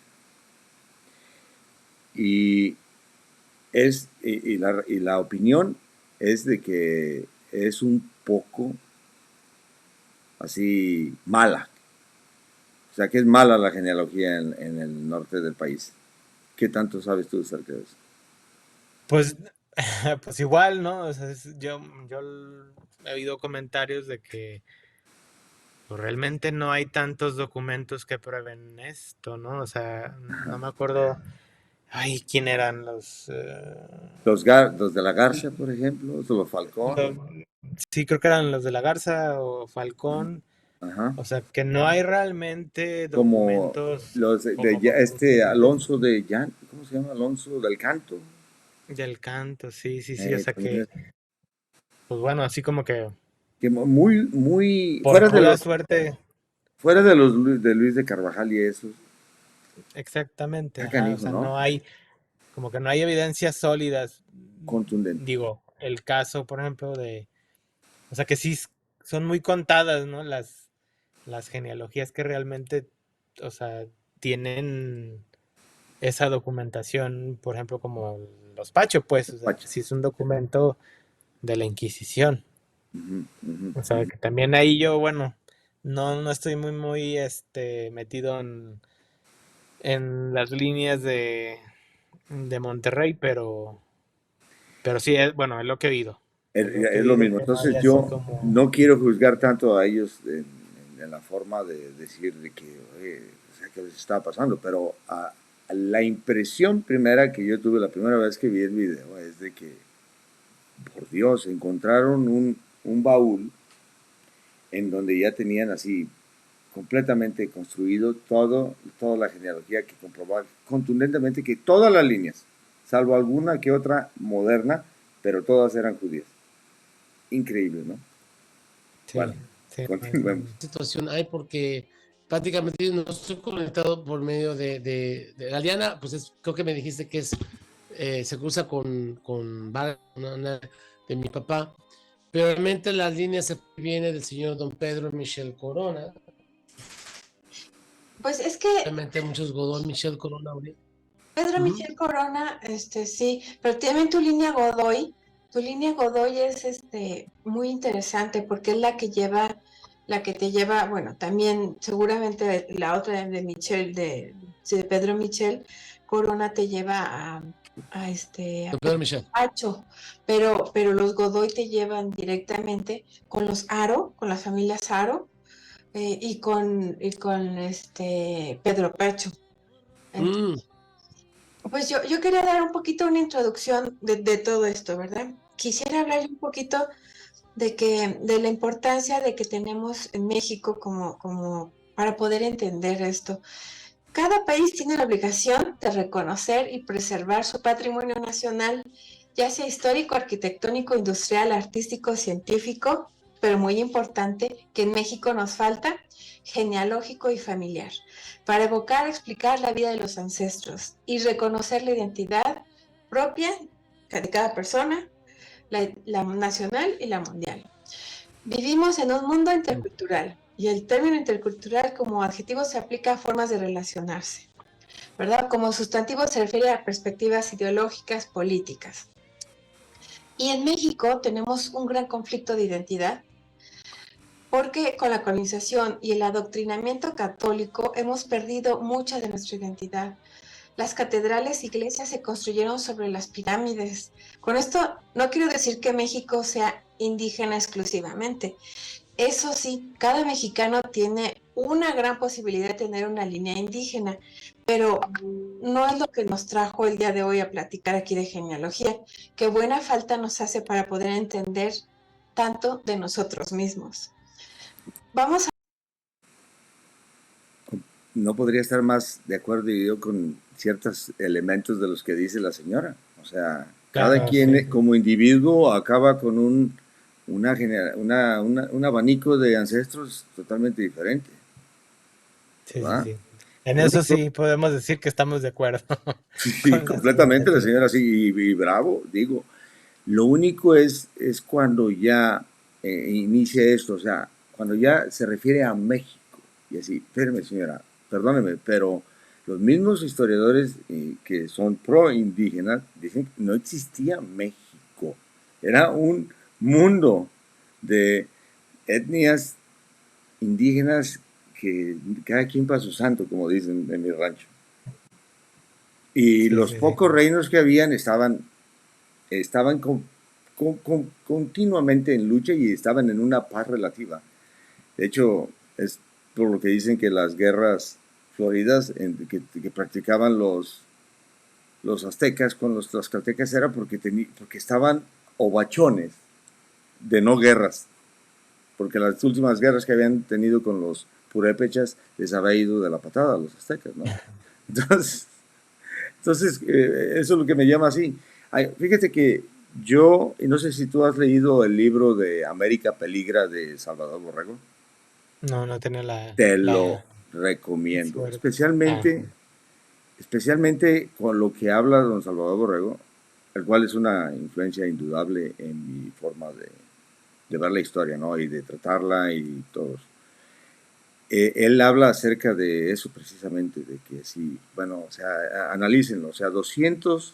Y la opinión es de que es un poco así mala. O sea, que es mala la genealogía en el norte del país. ¿Qué tanto sabes tú acerca de eso? Pues, pues igual, ¿no? O sea, yo he oído comentarios de que pues, realmente no hay tantos documentos que prueben esto, ¿no? O sea, no me acuerdo. Ay, ¿quién eran los? Los de la Garza, por ejemplo, los Falcón. Sí, creo que eran los de la Garza o Falcón. Ajá. O sea, que no hay realmente Como documentos los Alonso de Llan, ¿cómo se llama? Alonso del Canto. del canto, sí. O sea También pues bueno, así como que que muy por pura suerte, fuera de los de Luis de Carvajal y esos. exactamente, Está ajá, o canijo, sea, ¿no? no hay, como que no hay evidencias sólidas. Contundente. Digo, el caso, por ejemplo, o sea, que sí son muy contadas, ¿no? Las genealogías que realmente, o sea, tienen esa documentación, por ejemplo, como los Pacho, pues, o sea, Pacho. que sí es un documento de la Inquisición. O sea, Ujú. que también ahí yo, bueno, no estoy muy metido en las líneas de Monterrey, pero sí, bueno, es lo que he oído. Es lo que he Es lo oído mismo. que no hay Entonces así yo como... no quiero juzgar tanto a ellos en la forma de decir de que, oye, o sea, ¿qué les estaba pasando? Pero la impresión primera que yo tuve la primera vez que vi el video es de que, por Dios, encontraron un baúl en donde ya tenían así completamente construido toda la genealogía, que comprobaba contundentemente que todas las líneas, salvo alguna que otra moderna, pero todas eran judías. Increíble, ¿no? Sí, Bueno, sí, continuemos. Situación hay porque prácticamente yo no estoy conectado por medio de la liana, pues creo que me dijiste que se cruza con una de mi papá, pero realmente la línea se viene del señor don Pedro Michel Corona. Pues es que Realmente muchos Godón Michel Corona. Pedro Michel Corona, sí, pero también tu línea Godoy es muy interesante porque es la que te lleva, bueno, también seguramente la otra de Michel, de Pedro Michel Corona te lleva a Pedro Michel. Pacho, pero los Godoy te llevan directamente con los Aro, con las familias Aro, y con Pedro Pacho. Pues yo quería dar un poquito una introducción de todo esto, ¿verdad? Quisiera hablar un poquito de la importancia de que tenemos en México como para poder entender esto. Cada país tiene la obligación de reconocer y preservar su patrimonio nacional, ya sea histórico, arquitectónico, industrial, artístico, científico, pero muy importante, que en México nos falta, genealógico y familiar, para evocar, explicar la vida de los ancestros y reconocer la identidad propia de cada persona, la nacional y la mundial. Vivimos en un mundo intercultural y el término intercultural como adjetivo se aplica a formas de relacionarse, ¿verdad? Como sustantivo se refiere a perspectivas ideológicas, políticas. Y en México tenemos un gran conflicto de identidad porque con la colonización y el adoctrinamiento católico hemos perdido mucha de nuestra identidad. Las catedrales e iglesias se construyeron sobre las pirámides. Con esto no quiero decir que México sea indígena exclusivamente. Eso sí, cada mexicano tiene una gran posibilidad de tener una línea indígena, pero no es lo que nos trajo el día de hoy a platicar aquí de genealogía, que buena falta nos hace para poder entender tanto de nosotros mismos. Vamos a... No podría estar más de acuerdo yo con ciertos elementos de los que dice la señora. O sea, cada claro, quien sí. como individuo acaba con un abanico de ancestros totalmente diferente, Sí, sí, ¿verdad? sí. En El eso único, sí podemos decir que estamos de acuerdo sí, con la completamente señora, la sí. señora sí, y bravo, digo. Lo único es cuando ya inicia esto, o sea, cuando ya se refiere a México, y así, espérame señora, perdóneme, pero los mismos historiadores que son pro indígenas dicen que no existía México, era un mundo de etnias indígenas que cada quien para su santo, como dicen en mi rancho. Y Sí, los sí, sí. pocos reinos que habían estaban continuamente en lucha y estaban en una paz relativa. De hecho, es por lo que dicen que las guerras floridas que practicaban los aztecas con los tlaxcaltecas era porque estaban ovachones de no guerras, porque las últimas guerras que habían tenido con los purépechas les había ido de la patada a los aztecas, ¿no? Entonces eso es lo que me llama así. Ay, fíjate que yo, y no sé si tú has leído el libro de América Peligra de Salvador Borrego, No, no tenía te lo la recomiendo, suerte. especialmente con lo que habla don Salvador Borrego, el cual es una influencia indudable en mi forma de ver la historia, ¿no? Y de tratarla y todo. Él habla acerca de eso precisamente, de que sí, bueno, o sea, analícenlo, o sea, 200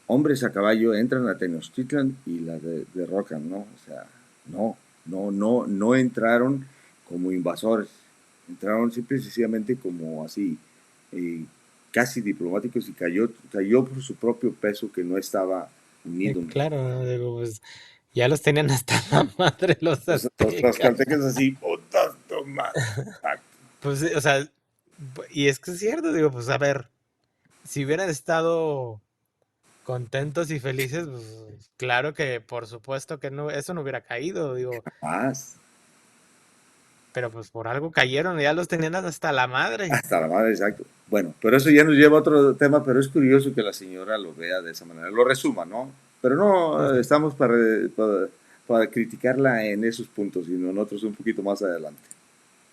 hombres a caballo entran a Tenochtitlan y la derrocan, ¿no? O sea, no entraron como invasores, entraron simple y sencillamente como así, casi diplomáticos y cayó por su propio peso que no estaba unido. Claro, ¿no? Digo, pues ya los tenían hasta la madre los Los aztecas. tlaxcaltecas así, putas tomas. Pues, o sea, y es que es cierto, digo, pues a ver, si hubieran estado contentos y felices, pues claro que por supuesto que no, eso no hubiera caído, digo, Más. pero pues por algo cayeron, ya los tenían hasta la madre. Hasta la madre, exacto. Bueno, pero eso ya nos lleva a otro tema, pero es curioso que la señora lo vea de esa manera, lo resuma, ¿no? Pero no estamos para criticarla en esos puntos, sino nosotros un poquito más adelante.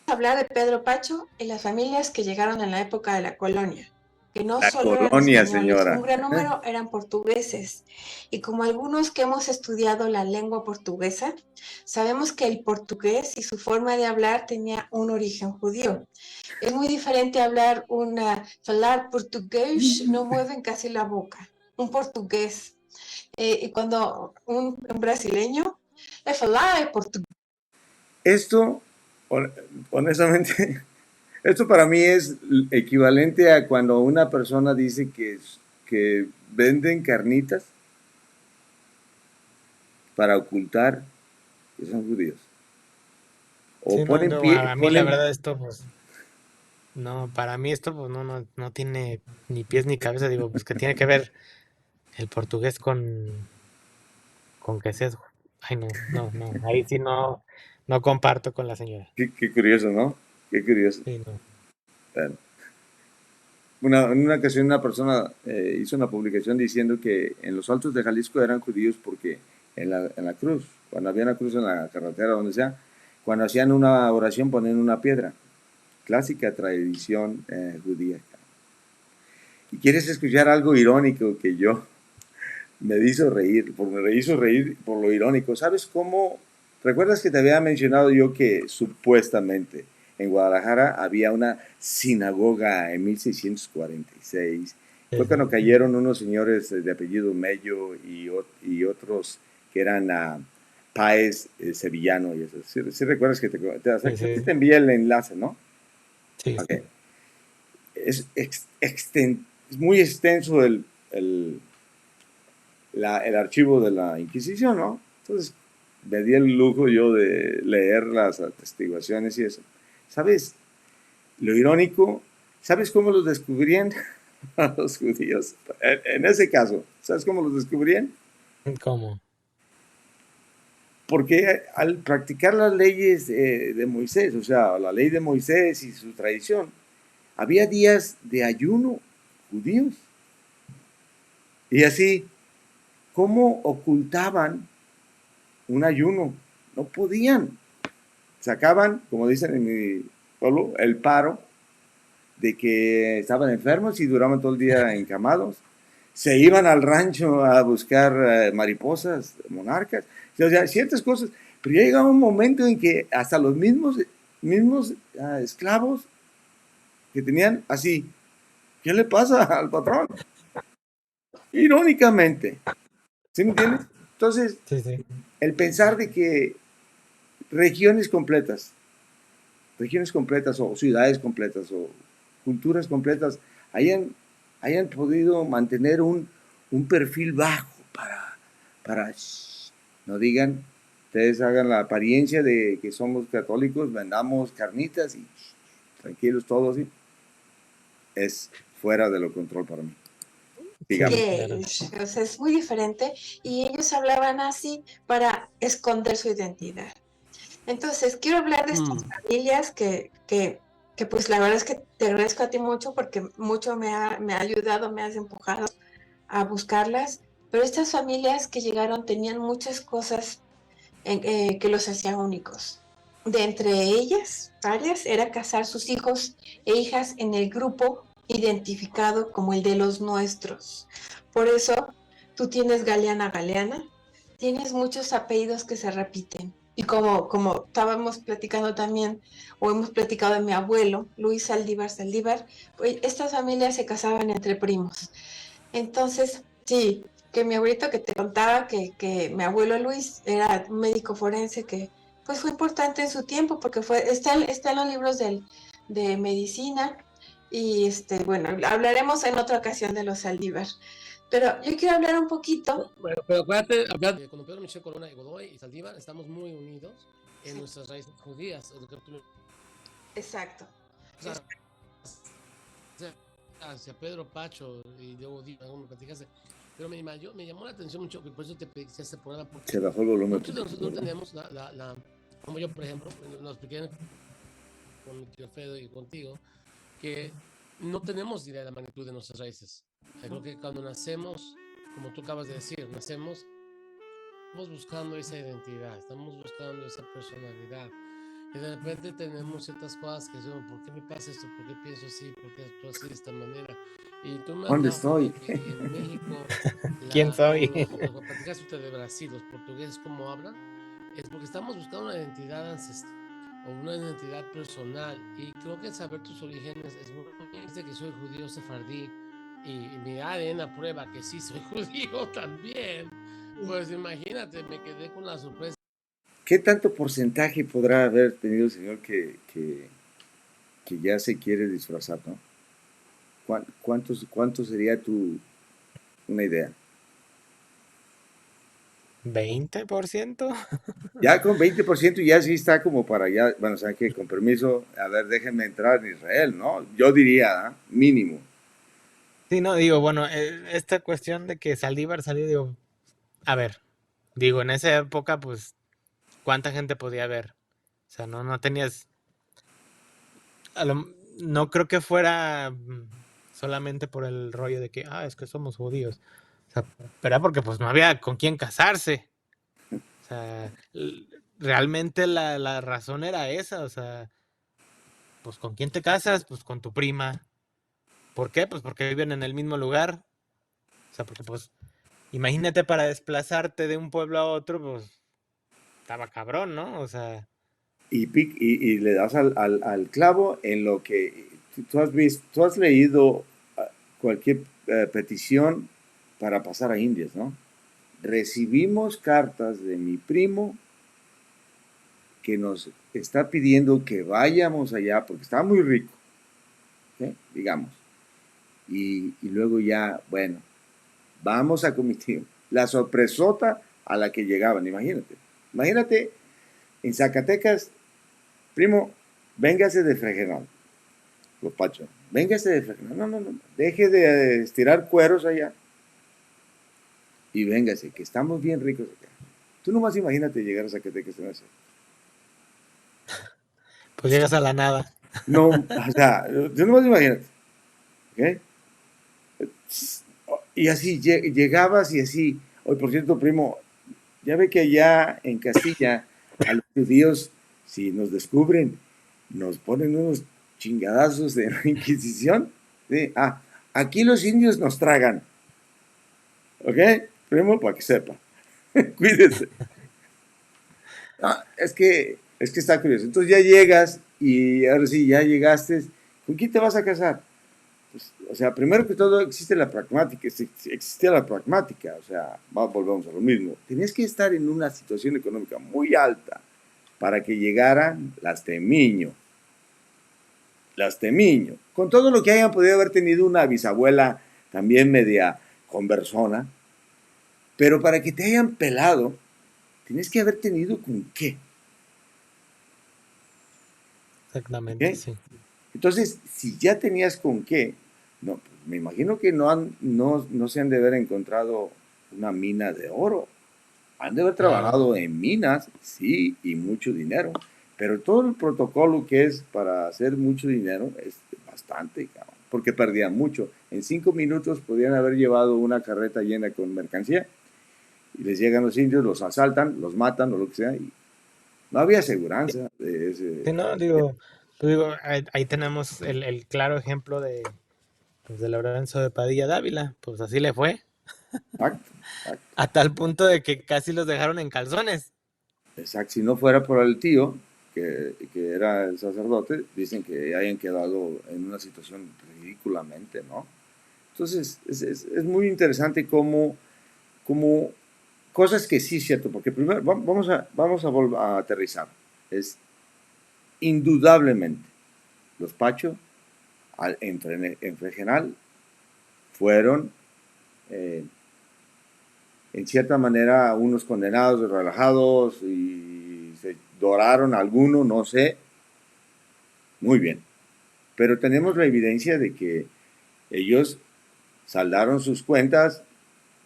Hablar de Pedro Pacho y las familias que llegaron en la época de la colonia, que no La solo eran colonia, españoles, señora. un gran número eran portugueses. Y como algunos que hemos estudiado la lengua portuguesa, sabemos que el portugués y su forma de hablar tenía un origen judío. Es muy diferente falar portugués, no mueven casi la boca. Un portugués. Y cuando un brasileño le falar portugués. Esto, honestamente, esto para mí es equivalente a cuando una persona dice que venden carnitas para ocultar que son judíos. O Sí, ponen no, pie, a mí la verdad esto, pues, no, para mí esto, pues, no tiene ni pies ni cabeza, digo, pues, que tiene que ver el portugués con que seas, ay, no, ahí sí no comparto con la señora. qué curioso, ¿no? Qué curioso. Sí, no. Bueno, en una ocasión una persona hizo una publicación diciendo que en los altos de Jalisco eran judíos porque en la cruz, cuando había una cruz en la carretera, donde sea, cuando hacían una oración ponían una piedra. Clásica tradición judía. ¿Y quieres escuchar algo irónico que yo me hizo reír por lo irónico? ¿Sabes cómo? ¿Recuerdas que te había mencionado yo que supuestamente en Guadalajara había una sinagoga en 1646? Fue cuando cayeron unos señores de apellido Mello y otros que eran Páez sevillano y eso. ¿Sí recuerdas que te envié el enlace, no? Sí. Okay. Es muy extenso el archivo de la Inquisición, ¿no? Entonces, me di el lujo yo de leer las atestiguaciones y eso. ¿Sabes? Lo irónico, ¿sabes cómo los descubrían a los judíos? En ese caso, ¿sabes cómo los descubrían? ¿Cómo? Porque al practicar las leyes de Moisés, o sea, la ley de Moisés y su tradición, había días de ayuno judíos. Y así, ¿cómo ocultaban un ayuno? No podían. Sacaban, como dicen en mi pueblo, el paro de que estaban enfermos y duraban todo el día encamados. Se iban al rancho a buscar mariposas, monarcas, o sea, ciertas cosas. Pero ya llegaba un momento en que hasta los mismos esclavos que tenían así, ¿qué le pasa al patrón? Irónicamente, ¿sí me entiendes? Entonces, Sí. el pensar de que regiones completas o ciudades completas o culturas completas hayan podido mantener un perfil bajo para no digan, ustedes hagan la apariencia de que somos católicos, vendamos carnitas y tranquilos todos, ¿sí? Es fuera de lo control para mí. Digamos. Claro. O sea, es muy diferente y ellos hablaban así para esconder su identidad. Entonces, quiero hablar de estas familias que pues la verdad es que te agradezco a ti mucho porque mucho me ha ayudado, me has empujado a buscarlas, pero estas familias que llegaron tenían muchas cosas que los hacían únicos. De entre ellas, varias, era casar sus hijos e hijas en el grupo identificado como el de los nuestros. Por eso, tú tienes Galeana, tienes muchos apellidos que se repiten. Y como estábamos platicando también, o hemos platicado de mi abuelo, Luis Saldívar, pues estas familias se casaban entre primos. Entonces, sí, que mi abuelito que te contaba que mi abuelo Luis era un médico forense que pues fue importante en su tiempo porque está en los libros de medicina y bueno, hablaremos en otra ocasión de los Saldívar. Pero yo quiero hablar un poquito. Bueno, pero acuérdate, cuando Pedro Michel Corona y Godoy y Saldívar estamos muy unidos en nuestras raíces judías. Exacto. Hacia Pedro Pacho y luego me platicaste. Pero me llamó la atención mucho, que por eso te pedí este programa. Porque se bajó el volumen. Nosotros no tenemos como yo, por ejemplo, nos expliqué con mi tío Fedo y contigo, que no tenemos idea de la magnitud de nuestras raíces. Creo que cuando nacemos, como tú acabas de decir, nacemos, estamos buscando esa identidad, estamos buscando esa personalidad. Y de repente tenemos ciertas cosas que son, ¿por qué me pasa esto? ¿Por qué pienso así? ¿Por qué actúo así de esta manera? Y tú me has ¿Dónde dado cuenta estoy? que en México, ¿Quién soy? lo que platicaste usted de Brasil, los portugueses, ¿cómo hablan? Es porque estamos buscando una identidad ancestral o una identidad personal. Y creo que saber tus orígenes es muy importante, que soy judío sefardí y mi ADN prueba que sí soy judío también. Pues imagínate, me quedé con la sorpresa. ¿Qué tanto porcentaje podrá haber tenido el señor que ya se quiere disfrazar, ¿no? ¿Cuánto sería una idea? 20%. Ya con 20% ya sí está como para ya, bueno, o sea que con permiso, a ver, déjenme entrar en Israel, ¿no? Yo diría, mínimo. Sí, no, digo, bueno, esta cuestión de que Saldívar salió, digo, a ver, digo, en esa época, pues, ¿cuánta gente podía haber? O sea, no tenías, no creo que fuera solamente por el rollo de que, es que somos judíos. O sea, pero era porque pues no había con quién casarse. O sea, realmente la razón era esa, o sea, pues con quién te casas, pues con tu prima. ¿Por qué? Pues porque viven en el mismo lugar. O sea, porque pues imagínate para desplazarte de un pueblo a otro, pues estaba cabrón, ¿no? O sea, Y le das al clavo en lo que tú has leído cualquier petición para pasar a Indias, ¿no? Recibimos cartas de mi primo que nos está pidiendo que vayamos allá porque está muy rico, ¿sí? Digamos. Y luego ya, bueno, vamos a comitir. La sorpresota a la que llegaban, imagínate. Imagínate, en Zacatecas, primo, véngase de Fregenal, los pachos. Véngase de Fregenal. No. Deje de estirar cueros allá. Y véngase, que estamos bien ricos acá. Tú nomás imagínate llegar a Zacatecas en ese. pues llegas a la nada. No, o sea, tú nomás imagínate. ¿Ok? Y así llegabas y así. Hoy, por cierto, primo, ya ve que allá en Castilla a los judíos, si nos descubren, nos ponen unos chingadazos de la Inquisición. ¿Sí? Aquí los indios nos tragan. ¿Ok? Primo, para que sepa. Cuídese. Es que está curioso. Entonces ya llegas y ahora sí, ya llegaste. ¿Con quién te vas a casar? Pues, o sea, primero que todo existe la pragmática, existía la pragmática, o sea, volvemos a lo mismo. Tenías que estar en una situación económica muy alta para que llegaran las Temiño. Las Temiño. Con todo lo que hayan podido haber tenido una bisabuela también media conversona, pero para que te hayan pelado, tienes que haber tenido con qué. Exactamente, ¿Ok? sí. Entonces, si ya tenías con qué, no, pues me imagino que no se han de haber encontrado una mina de oro. Han de haber trabajado en minas, sí, y mucho dinero. Pero todo el protocolo que es para hacer mucho dinero es bastante, cabrón, porque perdían mucho. En 5 minutos podían haber llevado una carreta llena con mercancía y les llegan los indios, los asaltan, los matan o lo que sea. Y no había aseguranza de ese. Sí, no, digo, pues digo, ahí tenemos el claro ejemplo pues, de Lorenzo de Padilla Dávila. Pues así le fue. Exacto, exacto. A tal punto de que casi los dejaron en calzones. Exacto. Si no fuera por el tío, que era el sacerdote, dicen que hayan quedado en una situación ridículamente, ¿no? Entonces, es muy interesante cómo cosas que sí es cierto, porque primero vamos a aterrizar. Es indudablemente los Pacho en Fregenal fueron en cierta manera unos condenados, relajados y se doraron algunos, no sé, muy bien. Pero tenemos la evidencia de que ellos saldaron sus cuentas,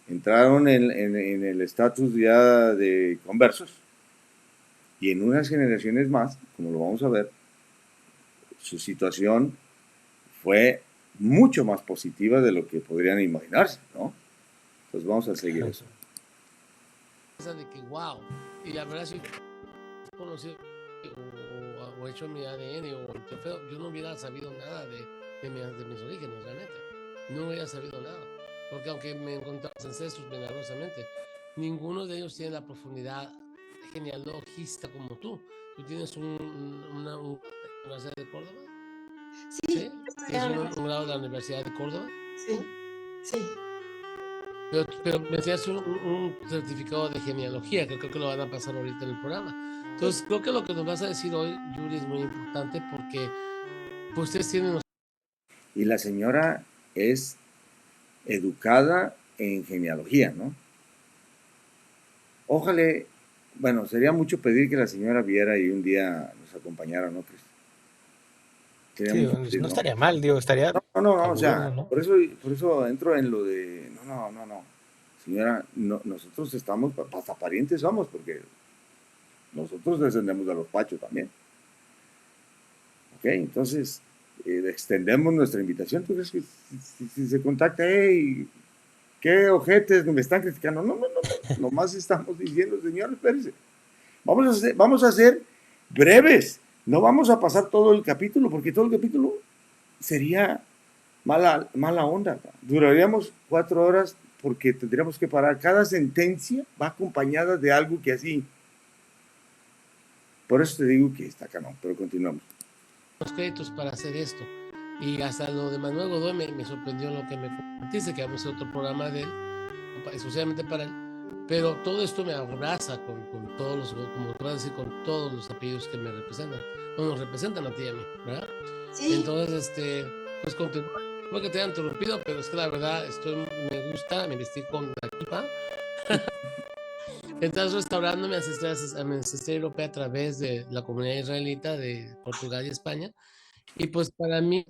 entraron en el estatus ya de conversos y en unas generaciones más, como lo vamos a ver, su situación fue mucho más positiva de lo que podrían imaginarse, ¿no? Pues vamos a seguir eso. De que wow, y la verdad si conocido o hecho mi ADN o el trofeo, yo no hubiera sabido nada de mis orígenes, realmente. No hubiera sabido nada. Porque aunque me encontré ancestros milagrosamente, ninguno de ellos tiene la profundidad genealogista como tú. Tú tienes una Universidad de Córdoba. Sí, ¿Tienes un grado de la Universidad de Córdoba? Sí. Pero me enseñaste un certificado de genealogía, que creo que lo van a pasar ahorita en el programa. Entonces, creo que lo que nos vas a decir hoy, Yuri, es muy importante porque pues, ustedes tienen... Y la señora es educada en genealogía, ¿no? Ojalá, bueno, sería mucho pedir que la señora viera y un día nos acompañara, ¿no, Cris? Sí, no estaría mal, digo, estaría... No, o sea, ¿no? por eso entro en lo de, no. Señora, nosotros estamos, hasta parientes somos, porque nosotros descendemos de los Pachos también. Ok, entonces, extendemos nuestra invitación. Tú ves que si se contacta, hey, qué ojetes me están criticando. No, nomás estamos diciendo, señor, espérese. Vamos a ser breves. No vamos a pasar todo el capítulo, porque todo el capítulo sería mala onda. Duraríamos 4 horas porque tendríamos que parar. Cada sentencia va acompañada de algo que así. Por eso te digo que está canon, pero continuamos. Los créditos para hacer esto. Y hasta lo de Manuel Godoy me sorprendió lo que me compartiste, que vamos a hacer otro programa de él, exclusivamente para él. Pero todo esto me abraza con todos los, como te vas a decir, con todos los apellidos que me representan. No nos representan a ti y a mí, ¿verdad? Sí. Entonces, pues continúa. Creo que te he interrumpido, pero es que la verdad me gusta, me vestí con la equipa. Estás restaurando mi ancestría europea a través de la comunidad israelita de Portugal y España. Y pues para mí...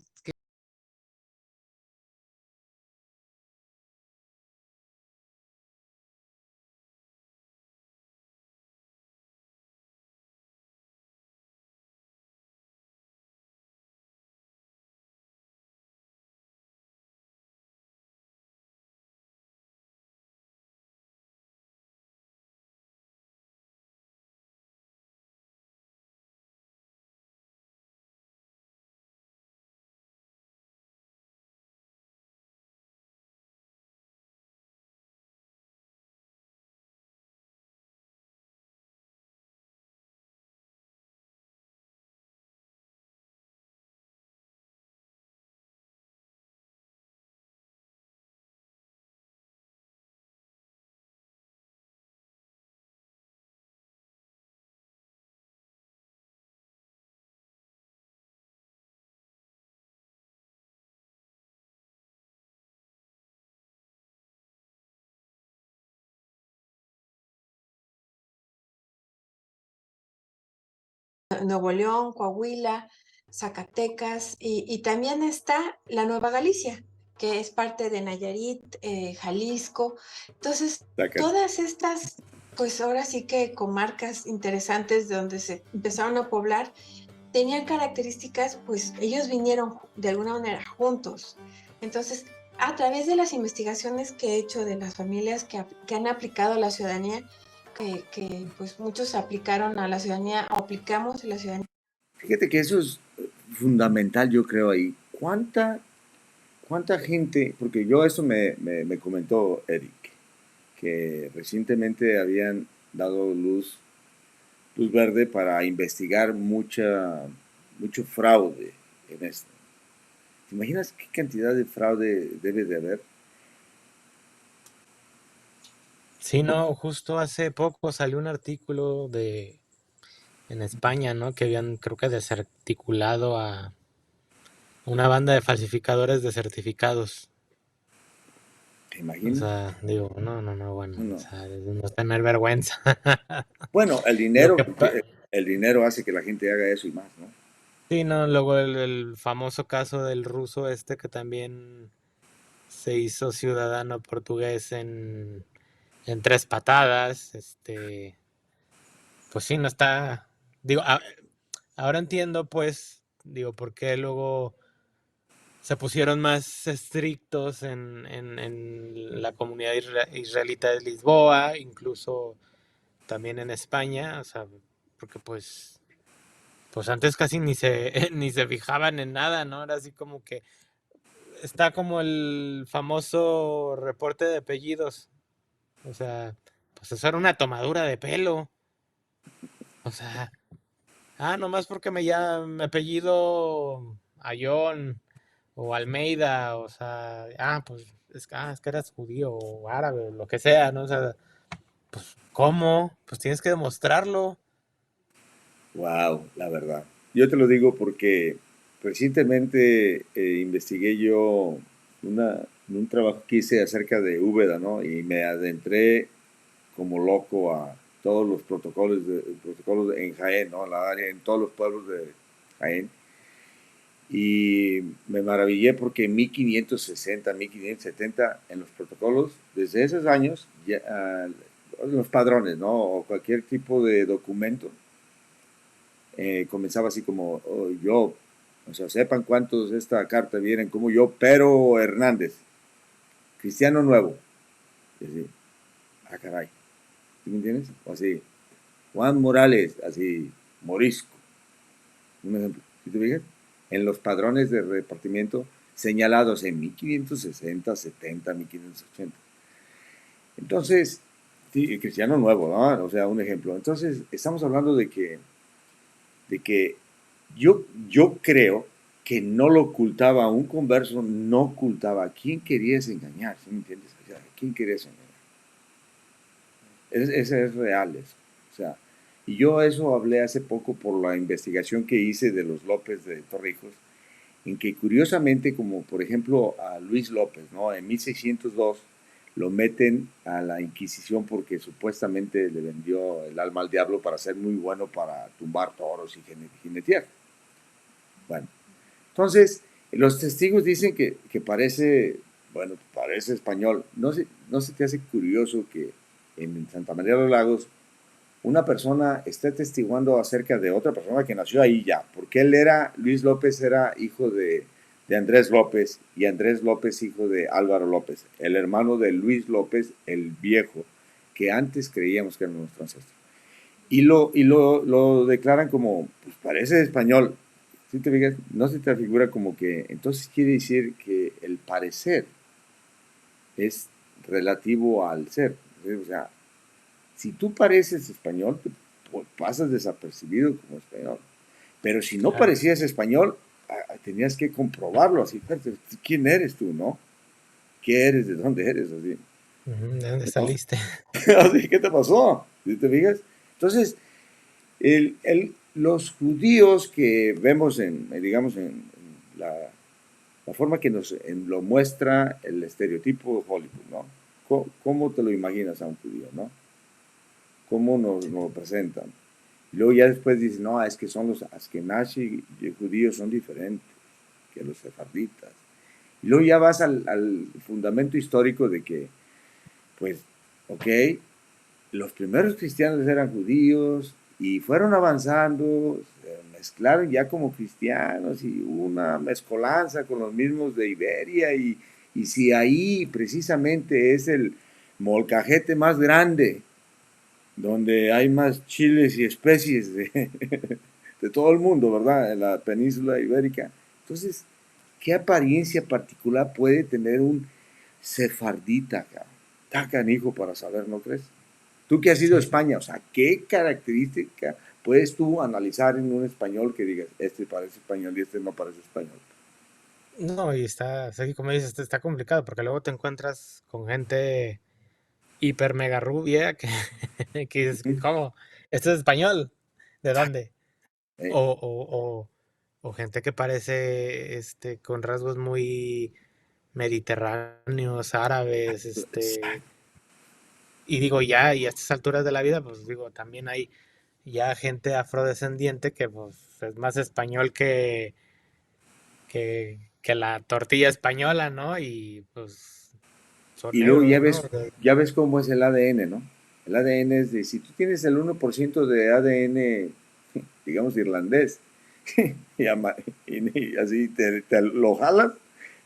Nuevo León, Coahuila, Zacatecas y también está la Nueva Galicia, que es parte de Nayarit, Jalisco. Entonces, todas estas, pues ahora sí que comarcas interesantes de donde se empezaron a poblar, tenían características, pues ellos vinieron de alguna manera juntos. Entonces, a través de las investigaciones que he hecho de las familias que han aplicado a la ciudadanía, que pues muchos aplicaron a la ciudadanía o aplicamos a la ciudadanía. Fíjate que eso es fundamental, yo creo ahí. ¿Cuánta gente? Porque yo eso me comentó Eric, que recientemente habían dado luz verde para investigar mucho fraude en esto. ¿Te imaginas qué cantidad de fraude debe de haber? Sí, no, justo hace poco salió un artículo en España, ¿no? Que habían, creo que desarticulado a una banda de falsificadores de certificados. ¿Te imaginas? O sea, digo, no, bueno, no. O sea, no es tener vergüenza. Bueno, el dinero hace que la gente haga eso y más, ¿no? Sí, no, luego el famoso caso del ruso que también se hizo ciudadano portugués en 3 patadas, pues sí, no está, digo, ahora entiendo pues digo, ¿por qué luego se pusieron más estrictos en la comunidad israelita de Lisboa, incluso también en España? O sea, porque pues antes casi ni se, ni se fijaban en nada, ¿no? Era así como que está como el famoso reporte de apellidos. O sea, pues eso era una tomadura de pelo. O sea, nomás porque me apellido Ayón o Almeida, o sea, pues es que eras judío o árabe o lo que sea, ¿no? O sea, pues, ¿cómo? Pues tienes que demostrarlo. Wow, la verdad. Yo te lo digo porque recientemente investigué yo un trabajo que hice acerca de Úbeda, ¿no? Y me adentré como loco a todos los protocolos en Jaén, ¿no? La área, en todos los pueblos de Jaén. Y me maravillé porque en 1560, 1570, en los protocolos, desde esos años, ya, los padrones, ¿no? O cualquier tipo de documento, comenzaba así como yo, o sea, sepan cuántos esta carta vienen como yo, pero Hernández, cristiano nuevo. Y así, caray, ¿tú me entiendes? O así, Juan Morales, así, Morisco, un ejemplo. ¿Sí te fijas? En los padrones de repartimiento señalados en 1560, 70, 1580. Entonces, sí, cristiano nuevo, ¿no? O sea, un ejemplo. Entonces, estamos hablando de que yo creo que no lo ocultaba, un converso no ocultaba a quién querías engañar, ¿sí me entiendes? O sea, ¿a quién querías engañar? Ese es real eso. O sea, y yo eso hablé hace poco por la investigación que hice de los López de Torrijos, en que curiosamente, como por ejemplo a Luis López, ¿no? En 1602 lo meten a la Inquisición porque supuestamente le vendió el alma al diablo para ser muy bueno para tumbar toros y jinetear. Bueno, entonces los testigos dicen que parece, bueno, parece español. No se te hace curioso que en Santa María de los Lagos una persona esté testiguando acerca de otra persona que nació ahí ya, porque Luis López era hijo de Andrés López, y Andrés López hijo de Álvaro López, el hermano de Luis López el Viejo, que antes creíamos que era nuestro ancestro. Y lo declaran como, pues parece español. ¿Sí te fijas? No se te figura como que, entonces quiere decir que el parecer es relativo al ser. O sea, si tú pareces español, pasas desapercibido como español. Pero si no parecías español, tenías que comprobarlo así. ¿Quién eres tú, no? ¿Qué eres? ¿De dónde eres? Así. ¿De dónde saliste? Así, ¿qué te pasó? ¿Sí te fijas? Entonces, los judíos que vemos digamos, en la forma que lo muestra el estereotipo de Hollywood, ¿no? ¿Cómo te lo imaginas a un judío, no? ¿Cómo nos lo presentan? Y luego ya después dicen, no, es que son los Ashkenazi judíos son diferentes que los sefarditas. Y luego ya vas al fundamento histórico de que, pues, ok, los primeros cristianos eran judíos y fueron avanzando, se mezclaron ya como cristianos y hubo una mezcolanza con los mismos de Iberia y si ahí precisamente es el molcajete más grande, donde hay más chiles y especies de todo el mundo, ¿verdad? En la península ibérica. Entonces, ¿qué apariencia particular puede tener un sefardita, tan canijo para saber, ¿no crees? Tú que has ido a España, o sea, ¿qué característica puedes tú analizar en un español que digas, este parece español y este no parece español? No, y así como dices, está complicado porque luego te encuentras con gente hiper mega rubia que, que dices, ¿cómo? ¿Esto es español? ¿De dónde? O gente que parece con rasgos muy mediterráneos, árabes, y digo ya, y a estas alturas de la vida, pues digo, también hay ya gente afrodescendiente que pues es más español que la tortilla española, ¿no? Y pues son Y luego negros, ¿no? ya ves cómo es el ADN, ¿no? El ADN es de, si tú tienes el 1% de ADN, digamos, irlandés, y, y así te lo jalas,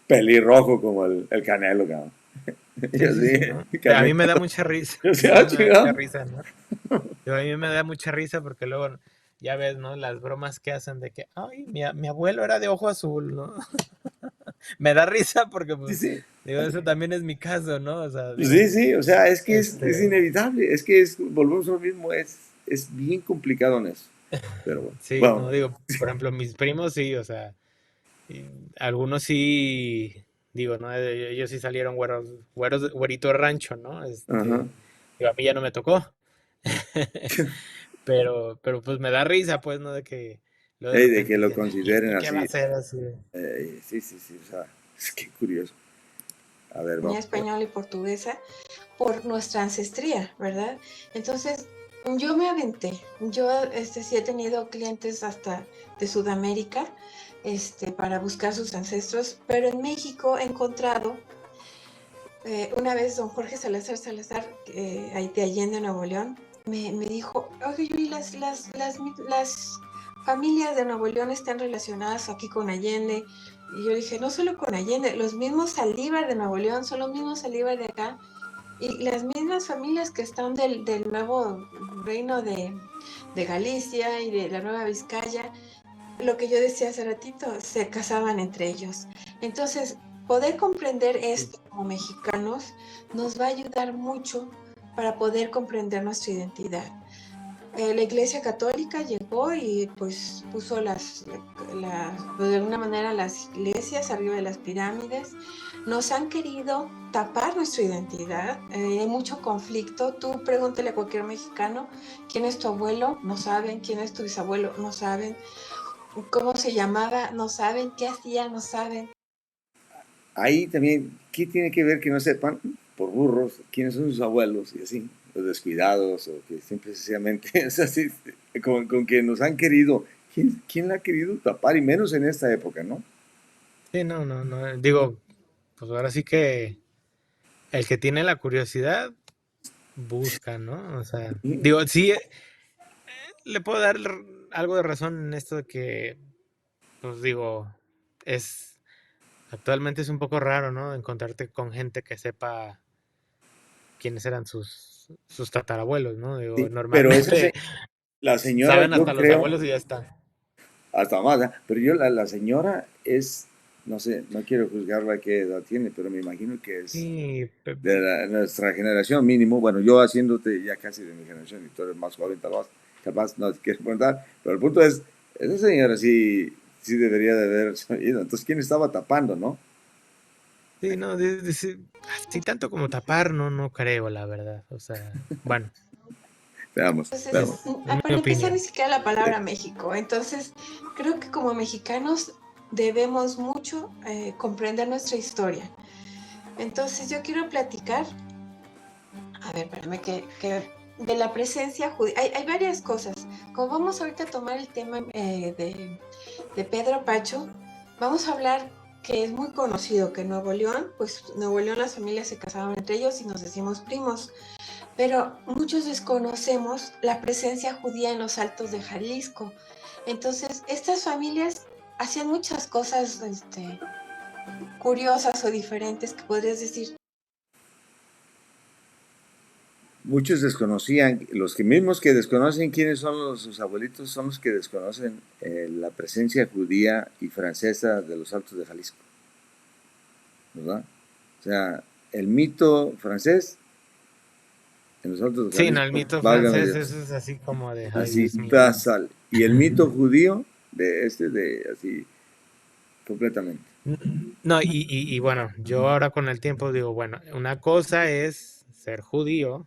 pelirrojo como el Canelo, cabrón. Y Sí, así, ¿no? A mí Canelo. me da mucha risa. O Sí, sea, me da mucha chingado. risa, ¿no? A mí me da mucha risa porque luego, ya ves, ¿no? Las bromas que hacen de que, ay, mi abuelo era de ojo azul, ¿no? Me da risa porque, Sí, pues, sí. digo, eso también es mi caso, ¿no? O sea, Sí, digo, sí, o sea, es que es este, inevitable, volvemos a lo mismo, es bien complicado en eso. Pero bueno, sí, no bueno, digo, por ejemplo, mis primos sí, o sea, y algunos sí, digo, ¿no? Ellos sí salieron güerito de rancho, ¿no? ajá. Digo, a mí ya no me tocó. Pero pues me da risa, pues, ¿no? De que luego de Ey, de que repente lo dicen, "Ay, consideren ¿qué va a así. ser así?". Sí, sí, sí, o sea, es que curioso. A ver, vamos a ver. española y portuguesa por nuestra ancestría, ¿verdad? Entonces, yo me aventé. Yo sí he tenido clientes hasta de Sudamérica para buscar sus ancestros, pero en México he encontrado, una vez don Jorge Salazar, de Allende, Nuevo León, me dijo, oye, Yuri, las familias de Nuevo León están relacionadas aquí con Allende. Y yo dije, no solo con Allende, los mismos Saldívar de Nuevo León son los mismos Saldívar de acá. Y las mismas familias que están del nuevo reino de Galicia y de la Nueva Vizcaya, lo que yo decía hace ratito, se casaban entre ellos. Entonces, poder comprender esto como mexicanos nos va a ayudar mucho para poder comprender nuestra identidad. La Iglesia Católica llegó y pues puso de alguna manera las iglesias arriba de las pirámides. Nos han querido tapar nuestra identidad. Hay mucho conflicto. Tú pregúntale a cualquier mexicano quién es tu abuelo, no saben. Quién es tu bisabuelo, no saben. Cómo se llamaba, no saben. Qué hacía, no saben. Ahí también, ¿qué tiene que ver que no sepan, por burros, quiénes son sus abuelos y así? Los descuidados, o que simple sencillamente es así, con que nos han querido. ¿Quién la ha querido tapar? Y menos en esta época, ¿no? Sí, no, digo, pues ahora sí que el que tiene la curiosidad busca, ¿no? O sea, Y digo, sí, le puedo dar algo de razón en esto de que, pues digo, es actualmente es un poco raro, ¿no? Encontrarte con gente que sepa quiénes eran sus tatarabuelos, ¿no? Digo, sí, pero normalmente la señora, saben yo hasta los creo, abuelos y ya está. hasta más, ¿eh? Pero la señora es, no sé, no quiero juzgarla qué edad tiene, pero me imagino que es Sí, de nuestra generación mínimo. Bueno, yo haciéndote ya casi de mi generación y tú eres más joven, capaz no te quieres preguntar, pero el punto es, esa señora sí, sí debería de haber ido. Entonces, ¿quién estaba tapando, no? sí, no, sí, así tanto como tapar, no creo, la verdad. O sea, bueno, Veamos, Entonces, veamos. es mi para empezar, ni opinión. siquiera la palabra México. Entonces, creo que como mexicanos debemos mucho comprender nuestra historia. Entonces, yo quiero platicar, a ver, espérame, que de la presencia judía. Hay varias cosas. Como vamos ahorita a tomar el tema de Pedro Pacho, vamos a hablar que es muy conocido que en Nuevo León, pues Nuevo León las familias se casaban entre ellos y nos decimos primos, pero muchos desconocemos la presencia judía en los Altos de Jalisco. Entonces, estas familias hacían muchas cosas curiosas o diferentes que podrías decir. Muchos desconocían, los que mismos que desconocen quiénes son sus abuelitos son los que desconocen la presencia judía y francesa de los Altos de Jalisco, ¿verdad? O sea, el mito francés en los Altos de Sí, no, el Jalisco, mito válgame francés, Dios, eso es así como de, ay, así Dios mío. basal. Y el mito judío de así, completamente. No, y bueno, yo ahora con el tiempo digo, bueno, una cosa es ser judío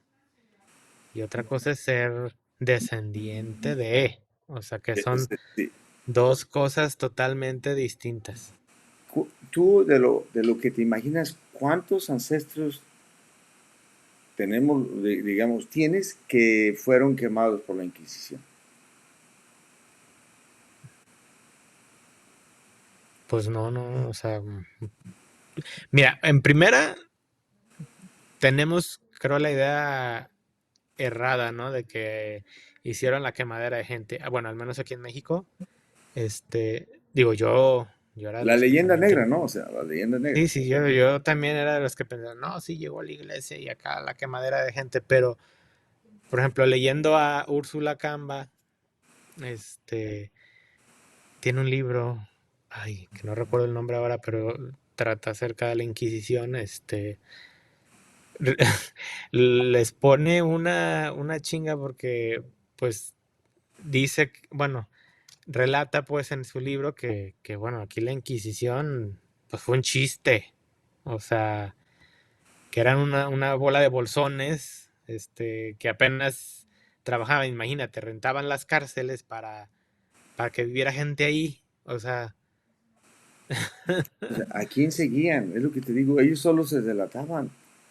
y otra cosa es ser descendiente de, o sea, que son Sí. dos cosas totalmente distintas. Tú, de lo que te imaginas, ¿cuántos ancestros tenemos, digamos, tienes que fueron quemados por la Inquisición? Pues no, o sea, mira, en primera tenemos, creo, la idea errada, ¿no? De que hicieron la quemadera de gente. Bueno, al menos aquí en México, Digo, yo era de La los que leyenda también negra, ¿no? O sea, la leyenda negra. sí, sí, yo también era de los que pensaban, no, sí llegó a la iglesia y acá la quemadera de gente, pero, por ejemplo, leyendo a Úrsula Camba, este, tiene un libro, ay, que no recuerdo el nombre ahora, pero trata acerca de la Inquisición, les pone una chinga porque, pues, dice, bueno, relata pues en su libro que bueno, aquí la Inquisición, pues fue un chiste, o sea, que eran una bola de bolsones, que apenas trabajaban, imagínate, rentaban las cárceles para que viviera gente ahí, o sea, O sea, ¿a quién seguían? Es lo que te digo, ellos solo se delataban.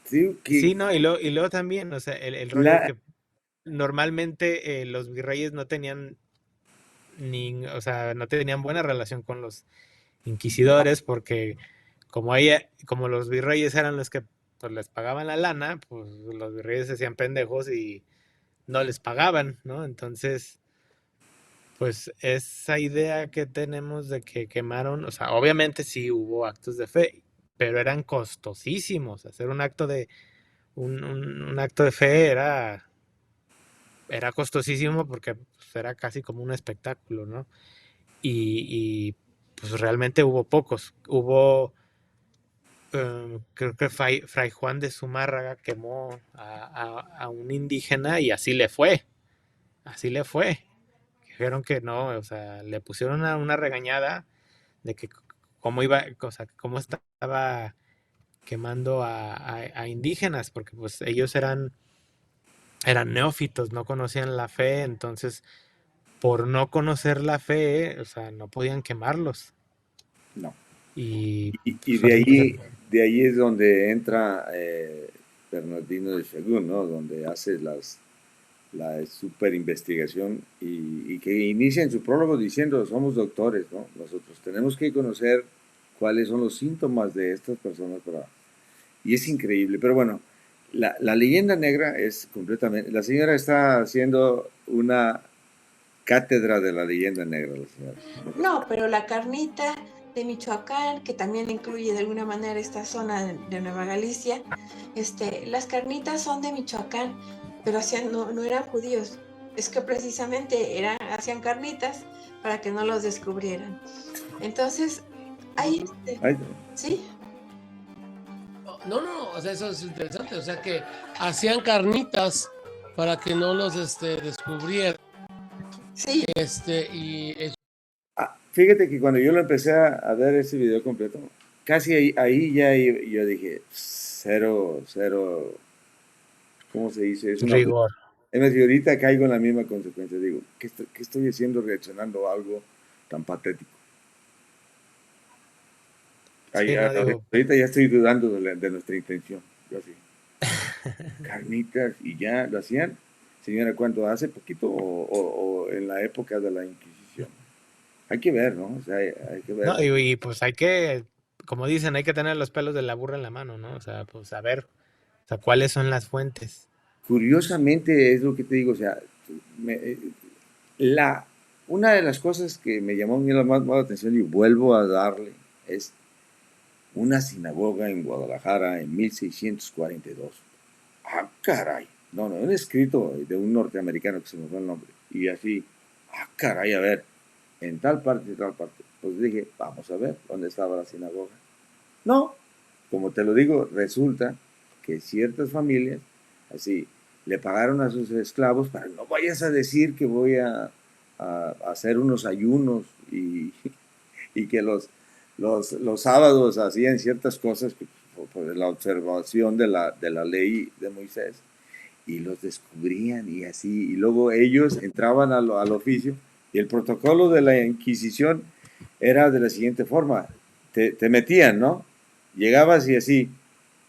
Te digo que sí, no, y luego también, o sea, el rollo la, que normalmente los virreyes no tenían o sea, no tenían buena relación con los inquisidores porque como los virreyes eran los que pues, les pagaban la lana, pues los virreyes se hacían pendejos y no les pagaban, ¿no? Entonces, pues esa idea que tenemos de que quemaron, o sea, obviamente sí hubo actos de fe, pero eran costosísimos. Hacer un acto de fe era costosísimo porque pues, era casi como un espectáculo, ¿no? Y pues realmente hubo pocos. Creo que Fray Juan de Zumárraga quemó a un indígena y así le fue. Dijeron que no, o sea, le pusieron una regañada de que cómo iba, o sea, cómo estaba quemando a indígenas, porque pues ellos eran neófitos, no conocían la fe, entonces por no conocer la fe, o sea, no podían quemarlos. no. Y Y pues así, de ahí es donde entra Bernardino de Sahagún, ¿no? Donde hace la super investigación y que inicia en su prólogo diciendo, somos doctores, ¿no? Nosotros tenemos que conocer cuáles son los síntomas de estas personas para... Y es increíble, pero bueno, la leyenda negra es completamente... La señora está haciendo una cátedra de la leyenda negra, la señora. No, pero la carnita de Michoacán, que también incluye de alguna manera esta zona de Nueva Galicia, las carnitas son de Michoacán, pero no eran judíos. Es que precisamente hacían carnitas para que no los descubrieran. Entonces, ahí, Ay, ¿sí? No, no, o sea, eso es interesante. O sea, que hacían carnitas para que no los descubrieran. Sí, Y fíjate que cuando yo lo empecé a ver ese video completo, casi ahí ya yo dije, cero, cero, ¿cómo se dice? Es una... rigor. Es decir, ahorita caigo en la misma consecuencia. Digo, ¿qué estoy haciendo reaccionando a algo tan patético? Sí, no digo, Ahorita ya estoy dudando de nuestra intención. Yo así, carnitas y ya lo hacían. Señora, ¿cuánto hace poquito o en la época de la Inquisición? Hay que ver, ¿no? O sea, hay que ver. no, y pues como dicen, hay que tener los pelos de la burra en la mano, ¿no? O sea, pues a ver, o sea, cuáles son las fuentes. Curiosamente es lo que te digo, o sea, la, una de las cosas que me llamó a mí más la atención y vuelvo a darle es una sinagoga en Guadalajara en 1642. Ah, caray. No, un escrito de un norteamericano que se me fue el nombre. Y así, ah, caray, a ver, en tal parte y tal parte. Pues dije, vamos a ver dónde estaba la sinagoga. No, como te lo digo, resulta que ciertas familias, así, le pagaron a sus esclavos para no vayas a decir que voy a hacer unos ayunos y que los sábados hacían ciertas cosas por la observación de la ley de Moisés y los descubrían y así, y luego ellos entraban al oficio y el protocolo de la Inquisición era de la siguiente forma, te metían, ¿no? Llegabas y así,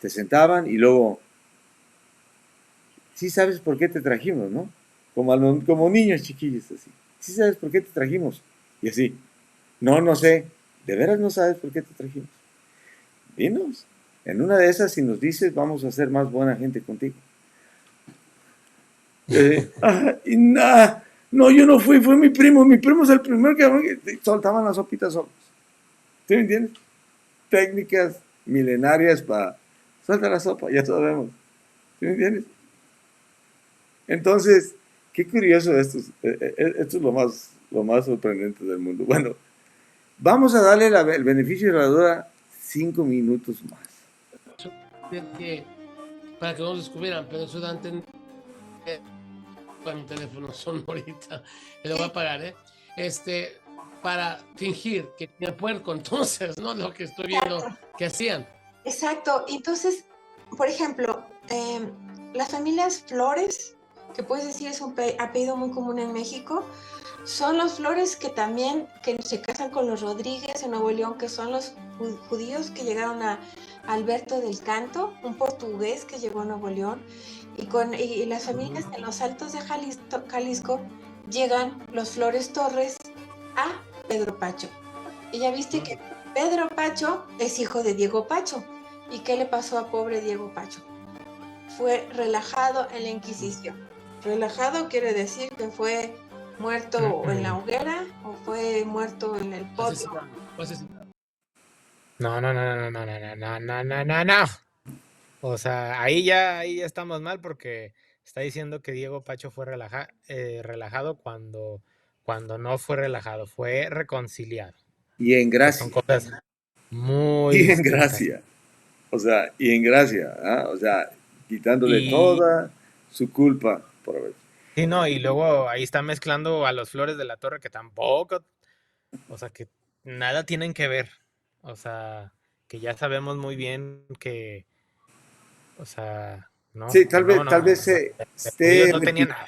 te sentaban y luego, sí sabes por qué te trajimos, ¿no? Como niños chiquillos así, sí sabes por qué te trajimos y así, no, no sé, de veras no sabes por qué te trajimos. Dinos, en una de esas si nos dices vamos a ser más buena gente contigo. Y nah, No, yo no fui, fue mi primo es el primero que soltaban las sopitas solos. ¿Sí me entiendes? Técnicas milenarias para suelta la sopa, ya todos vemos. ¿Sí me entiendes? Entonces, qué curioso esto, esto es lo más sorprendente del mundo. Bueno, vamos a darle el beneficio de la duda 5 minutos más. Que, para que no nos descubrieran, pero eso da a entender con un teléfono son ahorita, me lo voy a pagar, ¿eh? Para fingir que tenía puerco, entonces, ¿no? Lo que estoy viendo que hacían. Exacto. Entonces, por ejemplo, las familias Flores, que puedes decir es un apellido muy común en México, son los Flores que también que se casan con los Rodríguez en Nuevo León, que son los judíos que llegaron a Alberto del Canto, un portugués que llegó a Nuevo León, y las familias en los Altos de Jalisco llegan los Flores Torres a Pedro Pacho. Y ya viste que Pedro Pacho es hijo de Diego Pacho. ¿Y qué le pasó a pobre Diego Pacho? Fue relajado en la Inquisición. Relajado quiere decir que fue muerto en la hoguera o fue muerto en el potro. No, no, no, no, no, no, no, no, no, no, no, no. O sea, ahí ya estamos mal porque está diciendo que Diego Pacho fue relajado cuando no fue relajado, fue reconciliado. Y en Que son gracia. cosas muy Y en distintas. gracia. O sea, y en gracia. ¿Ah? O sea, quitándole Y toda su culpa por haber. sí, no, y luego ahí está mezclando a los Flores de la Torre que tampoco, o sea, que nada tienen que ver. O sea, que ya sabemos muy bien que, o sea, no, Sí, no, tal no, vez o sea, judíos no tenían nada.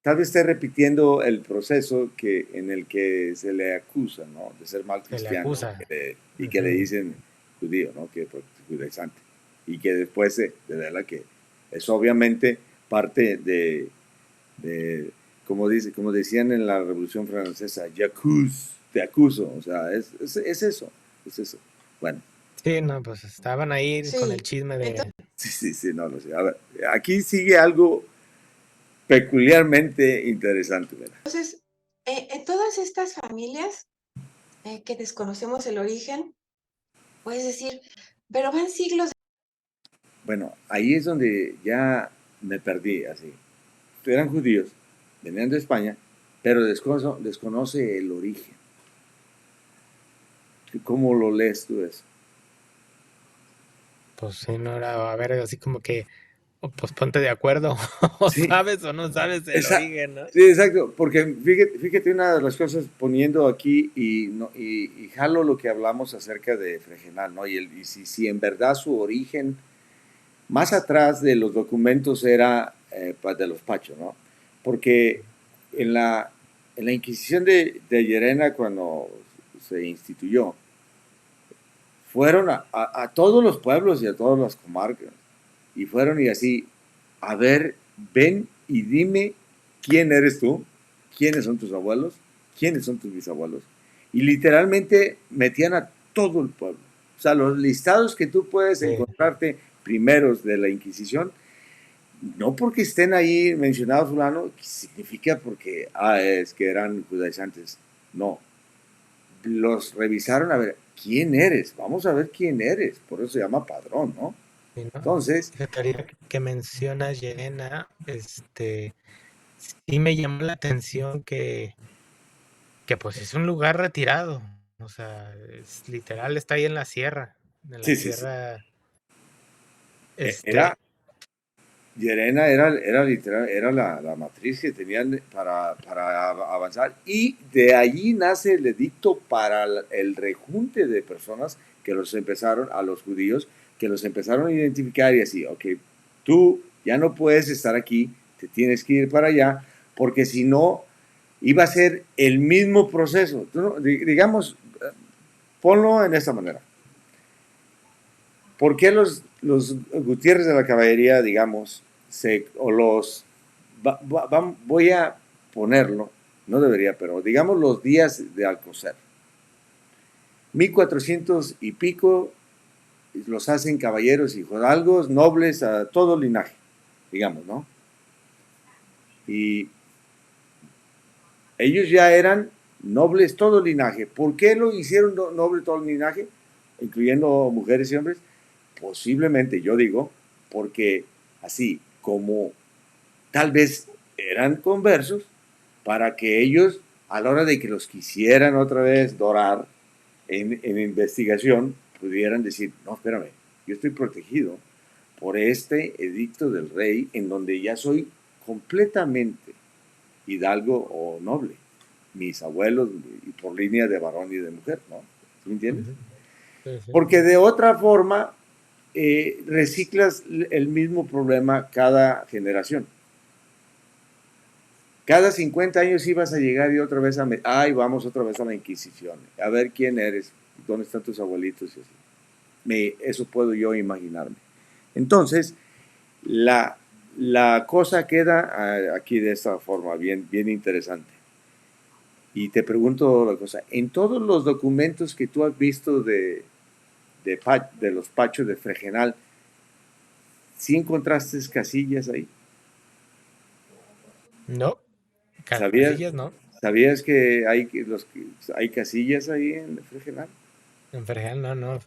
tal vez esté repitiendo el proceso en el que se le acusa, ¿no? De ser mal Se le cristiano acusa. y que le dicen judío, ¿no? Que judaizante. Y que después de verdad que es obviamente parte como decían en la Revolución Francesa, j'accuse, te acuso. O sea, es eso, es eso. Bueno. Sí, no, pues estaban ahí con el Sí. chisme de... Sí, no lo sé. A ver, aquí sigue algo peculiarmente interesante, ¿verdad? Entonces, en todas estas familias que desconocemos el origen, puedes decir, pero van siglos. Bueno, ahí es donde ya me perdí, así. Eran judíos, venían de España, pero desconoce el origen. ¿Cómo lo lees tú eso? Pues sí, no era, a ver, así como que, pues ponte de acuerdo, o Sí, sabes o no sabes el origen, ¿no? sí, exacto, porque fíjate una de las cosas poniendo aquí y jalo lo que hablamos acerca de Fregenal, ¿no? Y si en verdad su origen más atrás de los documentos era de los Pachos, ¿no? Porque en la Inquisición de Llerena, cuando se instituyó, fueron a todos los pueblos y a todas las comarcas, y fueron y así, a ver, ven y dime quién eres tú, quiénes son tus abuelos, quiénes son tus bisabuelos. Y literalmente metían a todo el pueblo. O sea, los listados que tú puedes encontrarte primeros de la Inquisición, no porque estén ahí mencionados fulano, significa porque, es que eran judaizantes. No. Los revisaron a ver, ¿quién eres? Vamos a ver quién eres. Por eso se llama padrón, ¿no? Sí, ¿no? Entonces... Fíjate, que mencionas Llerena, sí me llamó la atención que pues es un lugar retirado. O sea, es literal, está ahí en la sierra. En la Sí. sierra. Era, Llerena era literal, era la matriz que tenían para avanzar, y de allí nace el edicto para el rejunte de personas que a los judíos, que los empezaron a identificar y así, ok, tú ya no puedes estar aquí, te tienes que ir para allá, porque si no, iba a ser el mismo proceso. Digamos, ponlo en esta manera. ¿Por qué los Gutiérrez de la Caballería, digamos, voy a ponerlo, no debería, pero digamos los días de Alcocer, 1400 y pico, los hacen caballeros y hidalgos, nobles, a todo linaje, digamos, ¿no? Y ellos ya eran nobles todo el linaje. ¿Por qué lo hicieron noble todo el linaje, incluyendo mujeres y hombres? Posiblemente, yo digo, porque así como tal vez eran conversos, para que ellos, a la hora de que los quisieran otra vez dorar en investigación, pudieran decir, no, espérame, yo estoy protegido por este edicto del rey, en donde ya soy completamente hidalgo o noble, mis abuelos, y por línea de varón y de mujer, ¿no? ¿Sí me entiendes? Sí, sí. Porque de otra forma reciclas el mismo problema cada generación. Cada 50 años ibas a llegar y otra vez vamos otra vez a la Inquisición, a ver quién eres, dónde están tus abuelitos y así. Eso puedo yo imaginarme. Entonces, la cosa queda aquí de esta forma, bien interesante. Y te pregunto la cosa, en todos los documentos que tú has visto de los Pachos de Fregenal, ¿sí encontraste casillas ahí? No, ¿Sabías, casillas no. ¿Sabías que hay casillas ahí en Fregenal? En Ferejal no.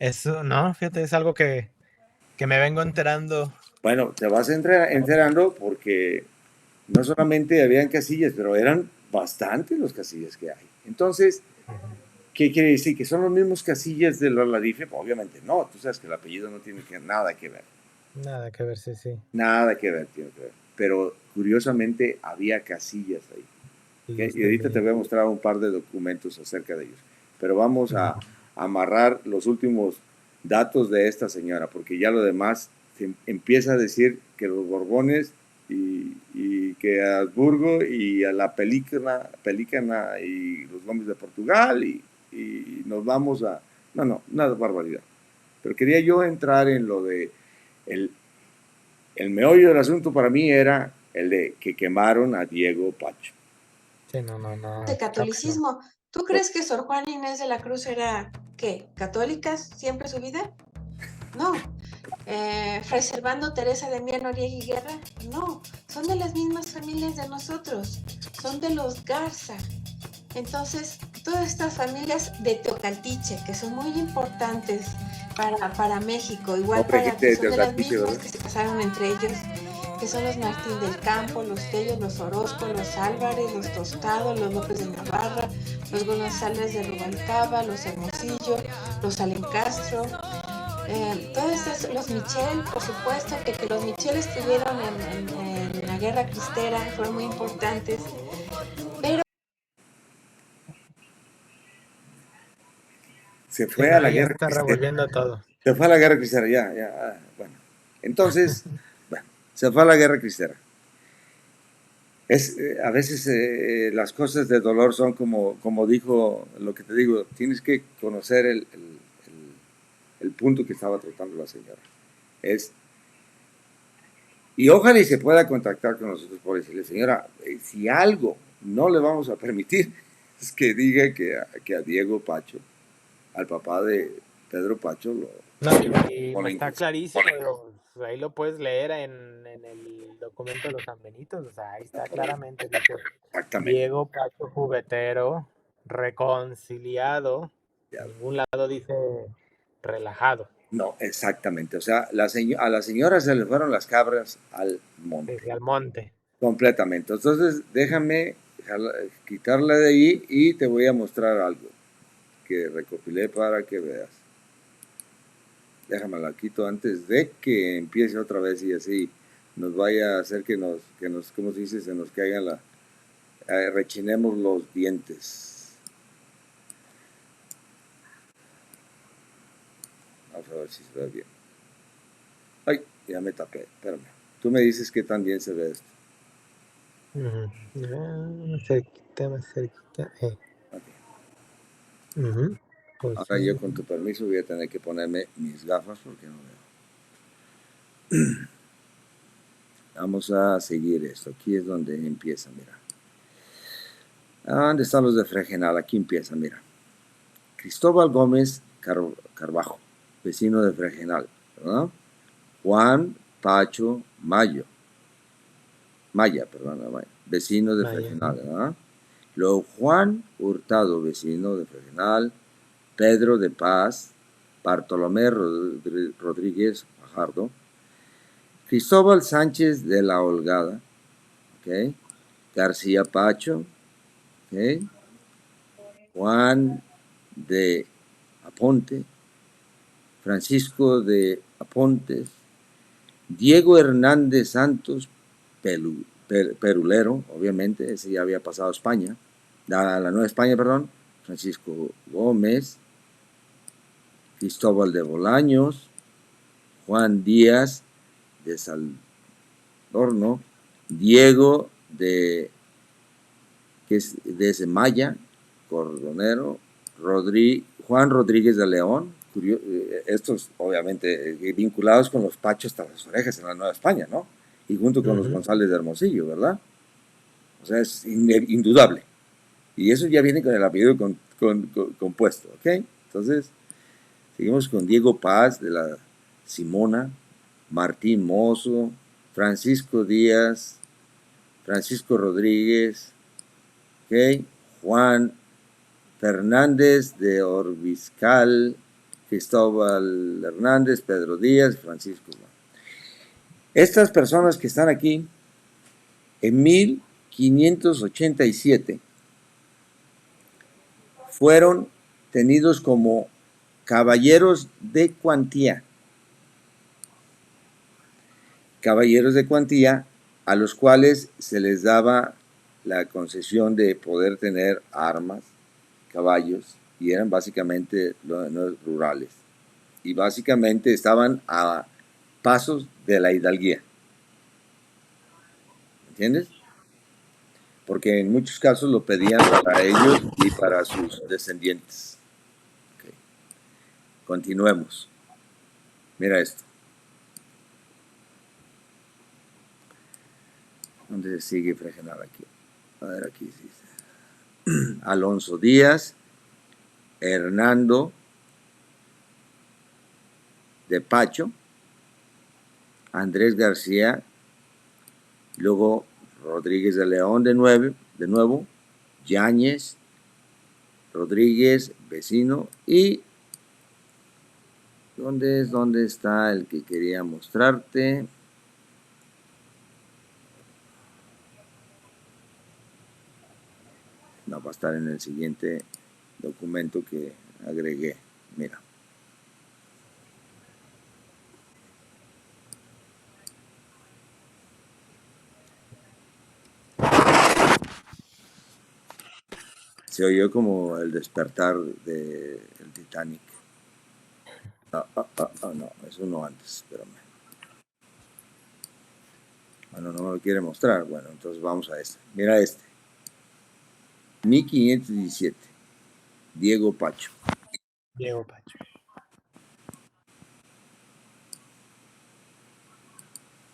Eso no, fíjate, es algo que me vengo enterando. Bueno, te vas enterando porque no solamente habían casillas, pero eran bastantes los casillas que hay. Entonces, ¿qué quiere decir? ¿Que son los mismos casillas de los Larife? Pues obviamente no, tú sabes que el apellido no tiene nada que ver. Nada que ver, sí. Nada que ver, tiene que ver. Pero curiosamente había casillas ahí. ¿Okay? Y ahorita te voy a mostrar un par de documentos acerca de ellos. Pero vamos a amarrar los últimos datos de esta señora, porque ya lo demás se empieza a decir que los Borbones y que a Habsburgo y a la Pelícana y los nombres de Portugal y nos vamos a... No, nada barbaridad. Pero quería yo entrar en lo de... El meollo del asunto para mí era el de que quemaron a Diego Pacho. Sí, no. De catolicismo. ¿Tú crees que Sor Juana Inés de la Cruz era, qué, católicas siempre su vida? No. Fray Servando, Teresa de Mier, Noriega y Guerra, no. Son de las mismas familias de nosotros. Son de los Garza. Entonces, todas estas familias de Teocaltiche, que son muy importantes para México, igual No, para que son de las Teocaltiche, mismas ¿verdad? que se casaron entre ellos, que son los Martín del Campo, los Tellos, los Orozco, los Álvarez, los Tostado, los López de Navarra, los González de Rubalcaba, los Hermosillo, los Alencastro, todos estos, los Michel, por supuesto, que los Michel estuvieron en la Guerra Cristera, fueron muy importantes, pero se fue a la ya guerra está cristera. revolviendo todo. Se fue a la guerra cristera, ya. Bueno, entonces, se fue a la guerra cristera. A veces las cosas de dolor son como dijo, lo que te digo, tienes que conocer el punto que estaba tratando la señora. Y ojalá y se pueda contactar con nosotros por decirle, señora, si algo no le vamos a permitir, es que diga que a Diego Pacho, al papá de Pedro Pacho, y está clarísimo, ahí lo puedes leer en el documento de los sanbenitos, o sea, ahí está claramente dice exactamente. Diego Pacho Juguetero, reconciliado, en ningún lado dice relajado. No, exactamente. O sea, a la señora se le fueron las cabras al monte. Sí, al monte. Completamente. Entonces, déjame quitarla de ahí y te voy a mostrar algo que recopilé para que veas. Déjame la quito antes de que empiece otra vez y así nos vaya a hacer que nos ¿cómo se dice? Se nos caigan rechinemos los dientes. Vamos a ver si se ve bien. Ay, ya me tapé, espérame. Tú me dices que también se ve esto. Más cerquita. Okay. Pues ahora yo con tu permiso voy a tener que ponerme mis gafas porque no veo. Vamos a seguir esto. Aquí es donde empieza, mira. ¿Dónde están los de Fregenal? Aquí empieza, mira. Cristóbal Gómez Carvajo, vecino de Fregenal, ¿verdad? Juan Pacho Maya, vecino de Fregenal, ¿verdad? luego Juan Hurtado, vecino de Fregenal, Pedro de Paz, Bartolomé Rodríguez Fajardo, Cristóbal Sánchez de la Holgada, ¿okay? García Pacho, ¿okay? Juan de Aponte, Francisco de Apontes, Diego Hernández Santos, Perulero, obviamente, ese ya había pasado a España, a la Nueva España, perdón, Francisco Gómez, Cristóbal de Bolaños, Juan Díaz de Saldorno, Diego de Semaya, Cordonero, Juan Rodríguez de León, estos obviamente vinculados con los Pachos hasta las orejas en la Nueva España, ¿no? Y junto con los González de Hermosillo, ¿verdad? O sea, es indudable. Y eso ya viene con el apellido compuesto, ¿ok? Entonces, seguimos con Diego Paz de la Simona, Martín Mozo, Francisco Díaz, Francisco Rodríguez, ¿ok? Juan Fernández de Orbiscal, Cristóbal Hernández, Pedro Díaz, Francisco. Estas personas que están aquí, en 1587, fueron tenidos como caballeros de cuantía. Caballeros de cuantía a los cuales se les daba la concesión de poder tener armas, caballos, y eran básicamente los rurales. Y básicamente estaban a pasos de la hidalguía. ¿Entiendes? Porque en muchos casos lo pedían para ellos y para sus descendientes. Okay. Continuemos. Mira esto. ¿Dónde sigue Fregenal aquí? A ver, aquí sí. Alonso Díaz, Hernando de Pacho, Andrés García, luego Rodríguez de León de nuevo, Yáñez, Rodríguez, vecino, y ¿dónde está el que quería mostrarte? No, va a estar en el siguiente documento que agregué. Mira. Se oyó como el despertar del Titanic. No, es uno antes, espérame. Bueno, no me lo quiere mostrar. Bueno, entonces vamos a este. Mira este. 1517. Diego Pacho. Diego Pacho.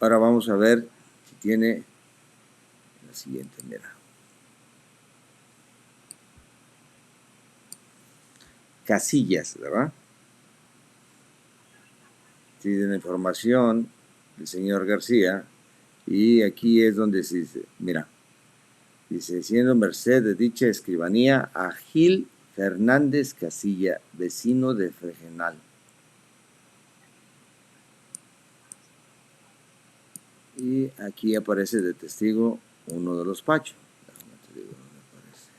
Ahora vamos a ver si tiene la siguiente, mira. Casillas, ¿verdad? Tiene la información del señor García y aquí es donde se dice, mira, dice, siendo merced de dicha escribanía a Gil Fernández Casilla, vecino de Fregenal. Y aquí aparece de testigo uno de los Pachos. Déjame te digo dónde aparece.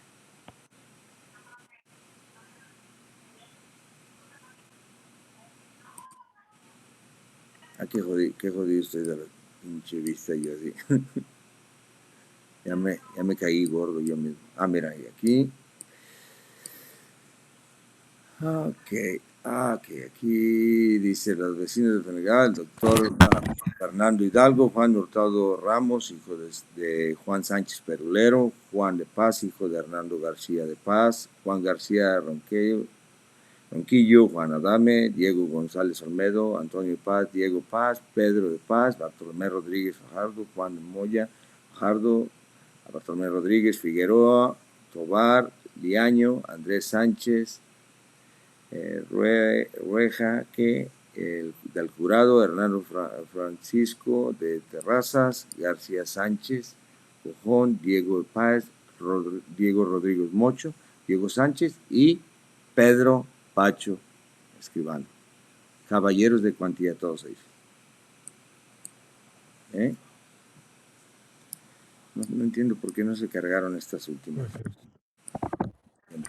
Ah, qué jodido estoy de la pinche vista yo así. ya me caí gordo yo mismo. Ah, mira, y aquí. Ok, aquí dice los vecinos de Fregenal, el doctor Fernando Hidalgo, Juan Hurtado Ramos, hijo de Juan Sánchez Perulero, Juan de Paz, hijo de Hernando García de Paz, Juan García Ronquillo, Juan Adame, Diego González Olmedo, Antonio Paz, Diego Paz, Pedro de Paz, Bartolomé Rodríguez Fajardo, Juan de Moya Fajardo, Bartolomé Rodríguez Figueroa, Tobar, Liaño, Andrés Sánchez, Rueja, del jurado, Hernando Francisco de Terrazas, García Sánchez, Cojón, Diego Paz, Diego Rodríguez Mocho, Diego Sánchez y Pedro Pacho Escribano. Caballeros de cuantía todos ellos. No entiendo por qué no se cargaron estas últimas.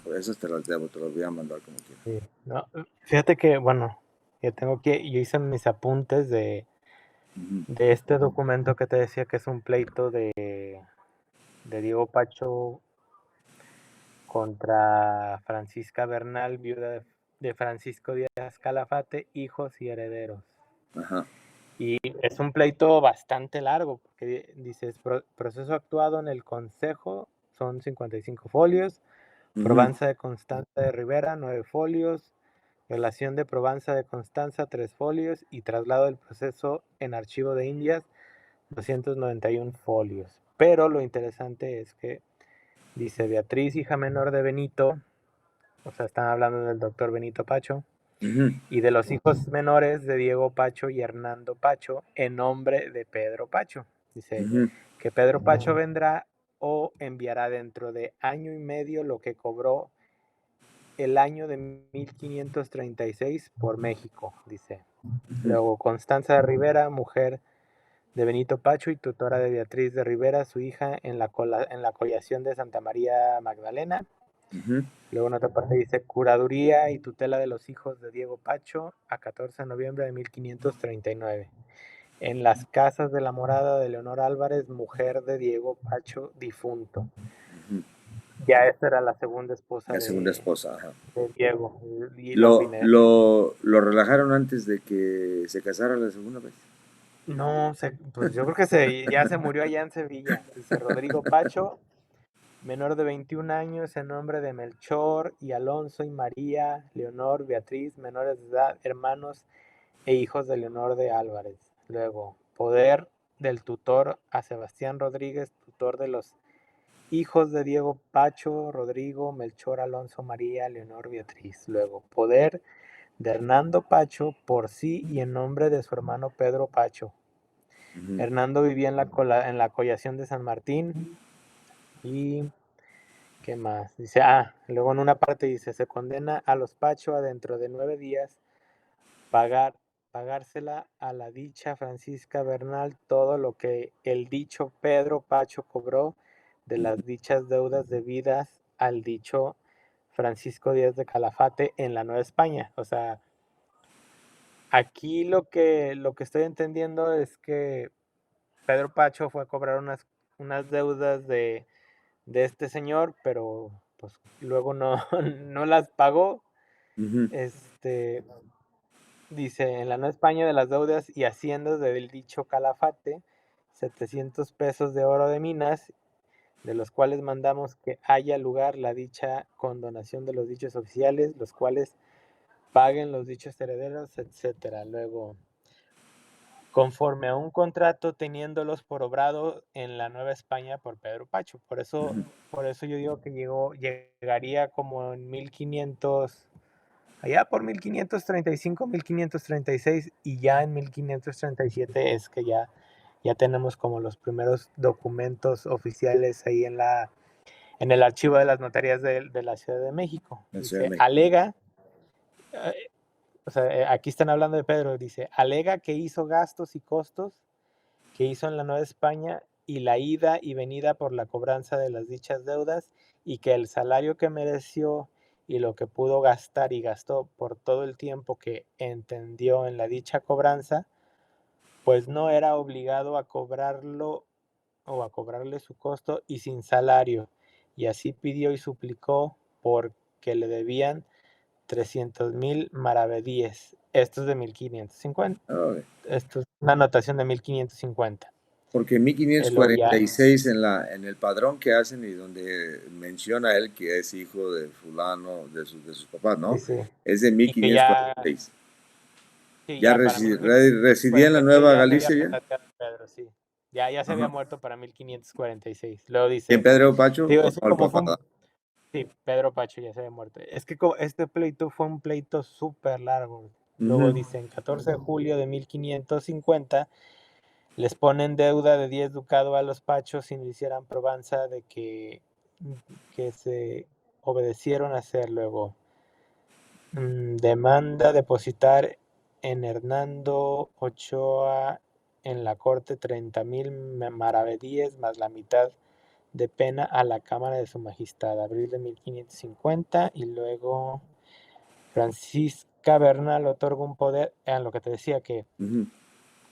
Por esas te las debo, te las voy a mandar como quiera. Sí. No, fíjate que, bueno, yo hice mis apuntes de este documento que te decía que es un pleito de Diego Pacho contra Francisca Bernal, viuda de Francisco Díaz Calafate, hijos y herederos. Ajá. Y es un pleito bastante largo, porque dices, proceso actuado en el Consejo, son 55 folios, probanza de Constanza de Rivera, 9 folios, relación de probanza de Constanza, 3 folios, y traslado del proceso en archivo de Indias, 291 folios. Pero lo interesante es que dice Beatriz, hija menor de Benito, o sea, están hablando del doctor Benito Pacho, y de los hijos menores de Diego Pacho y Hernando Pacho, en nombre de Pedro Pacho. Dice que Pedro Pacho vendrá o enviará dentro de año y medio lo que cobró el año de 1536 por México, dice. Luego Constanza de Rivera, mujer de Benito Pacho y tutora de Beatriz de Rivera, su hija, en la collación de Santa María Magdalena. Luego en otra parte dice curaduría y tutela de los hijos de Diego Pacho a 14 de noviembre de 1539. En las casas de la morada de Leonor Álvarez, mujer de Diego Pacho difunto. Ya esta era la segunda esposa ajá. de Diego. Y lo relajaron antes de que se casara la segunda vez. No, pues yo creo que ya se murió allá en Sevilla. Dice Rodrigo Pacho, menor de 21 años, en nombre de Melchor y Alonso y María, Leonor, Beatriz, menores de edad, hermanos e hijos de Leonor de Álvarez. Luego, poder del tutor a Sebastián Rodríguez, tutor de los hijos de Diego Pacho, Rodrigo, Melchor, Alonso, María, Leonor, Beatriz. Luego, poder de Hernando Pacho por sí y en nombre de su hermano Pedro Pacho. Hernando vivía en la collación de San Martín. Y ¿qué más? Dice, luego en una parte dice, se condena a los Pacho a dentro de 9 días pagársela a la dicha Francisca Bernal todo lo que el dicho Pedro Pacho cobró de las dichas deudas debidas al dicho Francisco Díaz de Calafate en la Nueva España. O sea, aquí lo que estoy entendiendo es que Pedro Pacho fue a cobrar unas deudas de este señor, pero pues luego no, no las pagó. Dice, en la Nueva España de las deudas y haciendas del dicho Calafate, 700 pesos de oro de minas, de los cuales mandamos que haya lugar la dicha condonación de los dichos oficiales, los cuales paguen los dichos herederos, etcétera. Luego, conforme a un contrato teniéndolos por obrado en la Nueva España por Pedro Pacho. Por eso yo digo que llegaría como en 1500, allá por 1535, 1536, y ya en 1537 es que ya tenemos como los primeros documentos oficiales ahí en el archivo de las notarías de la Ciudad de México. Dice, alega, o sea, aquí están hablando de Pedro, dice, alega que hizo gastos y costos que hizo en la Nueva España y la ida y venida por la cobranza de las dichas deudas, y que el salario que mereció y lo que pudo gastar y gastó por todo el tiempo que entendió en la dicha cobranza, pues no era obligado a cobrarlo o a cobrarle su costo y sin salario, y así pidió y suplicó porque le debían 300,000 maravedíes. Esto es de 1550. Esto es una anotación de 1550. Porque en 1546 en el padrón que hacen y donde menciona él que es hijo de fulano, de sus papás, ¿no? Sí. Es de 1546. Ya residía en la pues, Nueva Galicia ya. Pedro, sí. Ya se había muerto para 1546. Luego dice... ¿En Pedro Pacho? Digo, ¿O el papá? Sí, Pedro Pacho ya se había muerto. Es que este pleito fue un pleito súper largo. Luego dicen, 14 de julio de 1550, les ponen deuda de 10 ducados a los Pachos si no hicieran probanza de que se obedecieron hacer luego. Demanda depositar en Hernando Ochoa en la corte 30,000 maravedíes más la mitad de pena a la Cámara de su Majestad, abril de 1550, y luego Francisca Bernal otorga un poder, lo que te decía Ujú.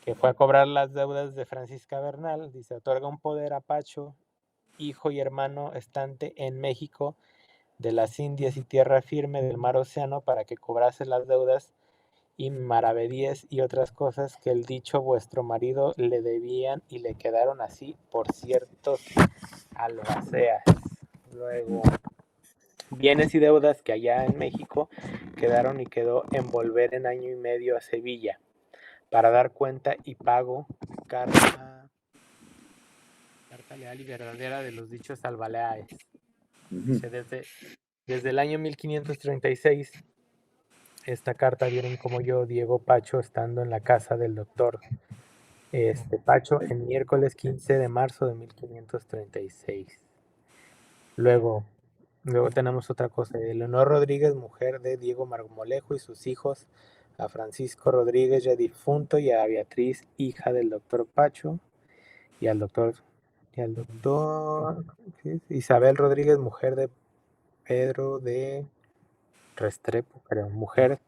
que fue a cobrar las deudas de Francisca Bernal, dice, otorga un poder a Pacho, hijo y hermano estante en México, de las Indias y tierra firme del mar Océano, para que cobrase las deudas y maravedíes y otras cosas que el dicho vuestro marido le debían y le quedaron así por ciertos albaceas. Luego, bienes y deudas que allá en México quedaron y quedó en volver en año y medio a Sevilla, para dar cuenta y pago, carta leal y verdadera de los dichos albaleaes. Ujú. Dice, desde el año 1536, esta carta vieron como yo, Diego Pacho, estando en la casa del doctor Pacho, en miércoles 15 de marzo de 1536. Luego tenemos otra cosa. Leonor Rodríguez, mujer de Diego Marmolejo y sus hijos, a Francisco Rodríguez, ya difunto, y a Beatriz, hija del doctor Pacho, y al doctor Isabel Rodríguez, mujer de Pedro de Restrepo, creo, mujer.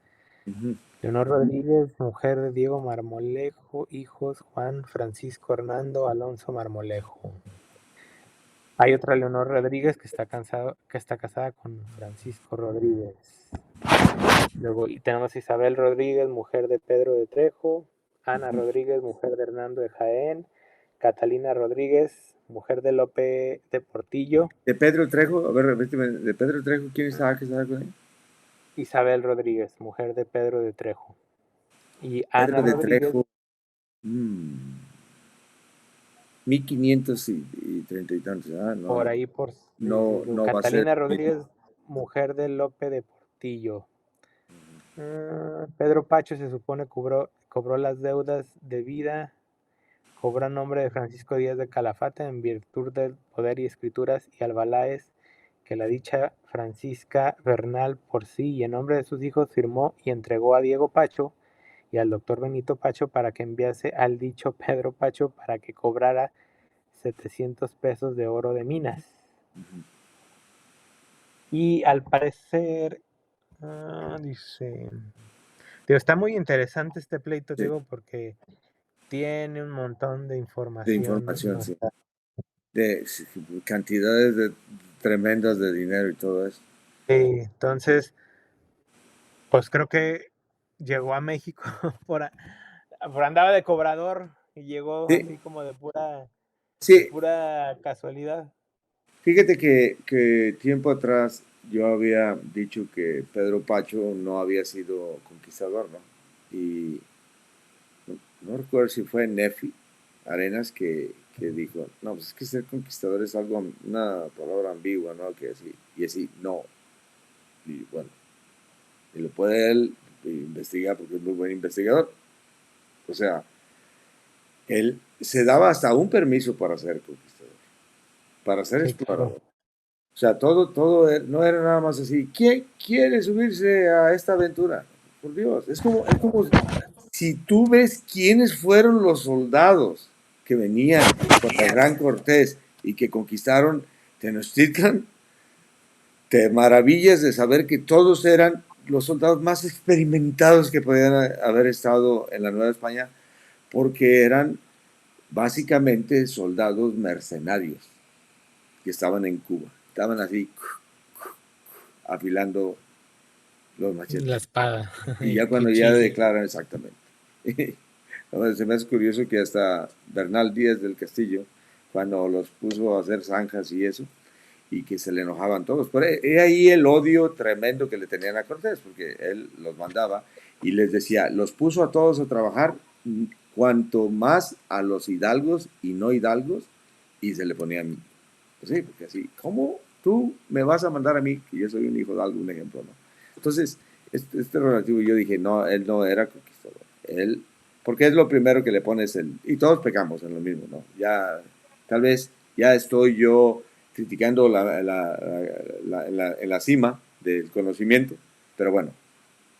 Ujú. Leonor Rodríguez, mujer de Diego Marmolejo, hijos Juan, Francisco, Hernando, Alonso Marmolejo. Hay otra Leonor Rodríguez que está casada con Francisco Rodríguez. Luego tenemos Isabel Rodríguez, mujer de Pedro de Trejo, Ana Rodríguez, mujer de Hernando de Jaén, Catalina Rodríguez, mujer de Lope de Portillo, De Pedro Trejo, a ver, repíteme, de Pedro Trejo, ¿quién estaba que estaba con él? Isabel Rodríguez, mujer de Pedro de Trejo, y Pedro Ana de Rodríguez, Trejo, 1530 y tantos, por no, ahí no, no va a ser. Catalina Rodríguez, mujer de Lope de Portillo. Pedro Pacho se supone cobró las deudas de vida, cobró nombre de Francisco Díaz de Calafate en virtud del poder y escrituras y albalaes que la dicha Francisca Bernal por sí y en nombre de sus hijos firmó y entregó a Diego Pacho y al doctor Benito Pacho para que enviase al dicho Pedro Pacho para que cobrara 700 pesos de oro de minas. Y al parecer, dice, está muy interesante este pleito, Sí, digo, porque tiene un montón de de información. información, sí. De cantidades tremendas de dinero y todo eso. Entonces, pues creo que llegó a México por andaba de cobrador y llegó Sí, así como de sí, pura casualidad. fíjate que tiempo atrás yo había dicho que Pedro Pacho no había sido conquistador, ¿no? Y no recuerdo si fue Nefi Arenas que dijo, no, pues es que ser conquistador es algo, una palabra ambigua, ¿no? Que así, y así, no. Y bueno, y lo puede él investigar porque es muy buen investigador. O sea, él se daba hasta un permiso para ser conquistador, para ser Sí, explorador. claro. O sea, no era nada más así. ¿Quién quiere subirse a esta aventura? Por Dios, es como si tú ves quiénes fueron los soldados que venían contra Gran Cortés y que conquistaron Tenochtitlan, te maravillas de saber que todos eran los soldados más experimentados que podían haber estado en la Nueva España, porque eran básicamente soldados mercenarios que estaban en Cuba. Estaban así afilando los machetes. La espada. Y Y ya cuando ya cuchillo. declaran exactamente. Se me hace curioso que hasta Bernal Díaz del Castillo, cuando los puso a hacer zanjas y eso, y que se le enojaban todos. Pero he ahí el odio tremendo que le tenían a Cortés, porque él los mandaba y les decía, los puso a todos a trabajar, cuanto más a los hidalgos y no hidalgos, y se le ponía a mí. Pues sí, porque así, ¿cómo tú me vas a mandar a mí, que yo soy un hijo de algún ejemplo, ¿no? Entonces, este relativo, yo dije, no, él no era conquistador. Él, porque es lo primero que le pones y todos pecamos en lo mismo, ¿no? Ya, tal vez ya estoy yo criticando en la cima del conocimiento, pero bueno,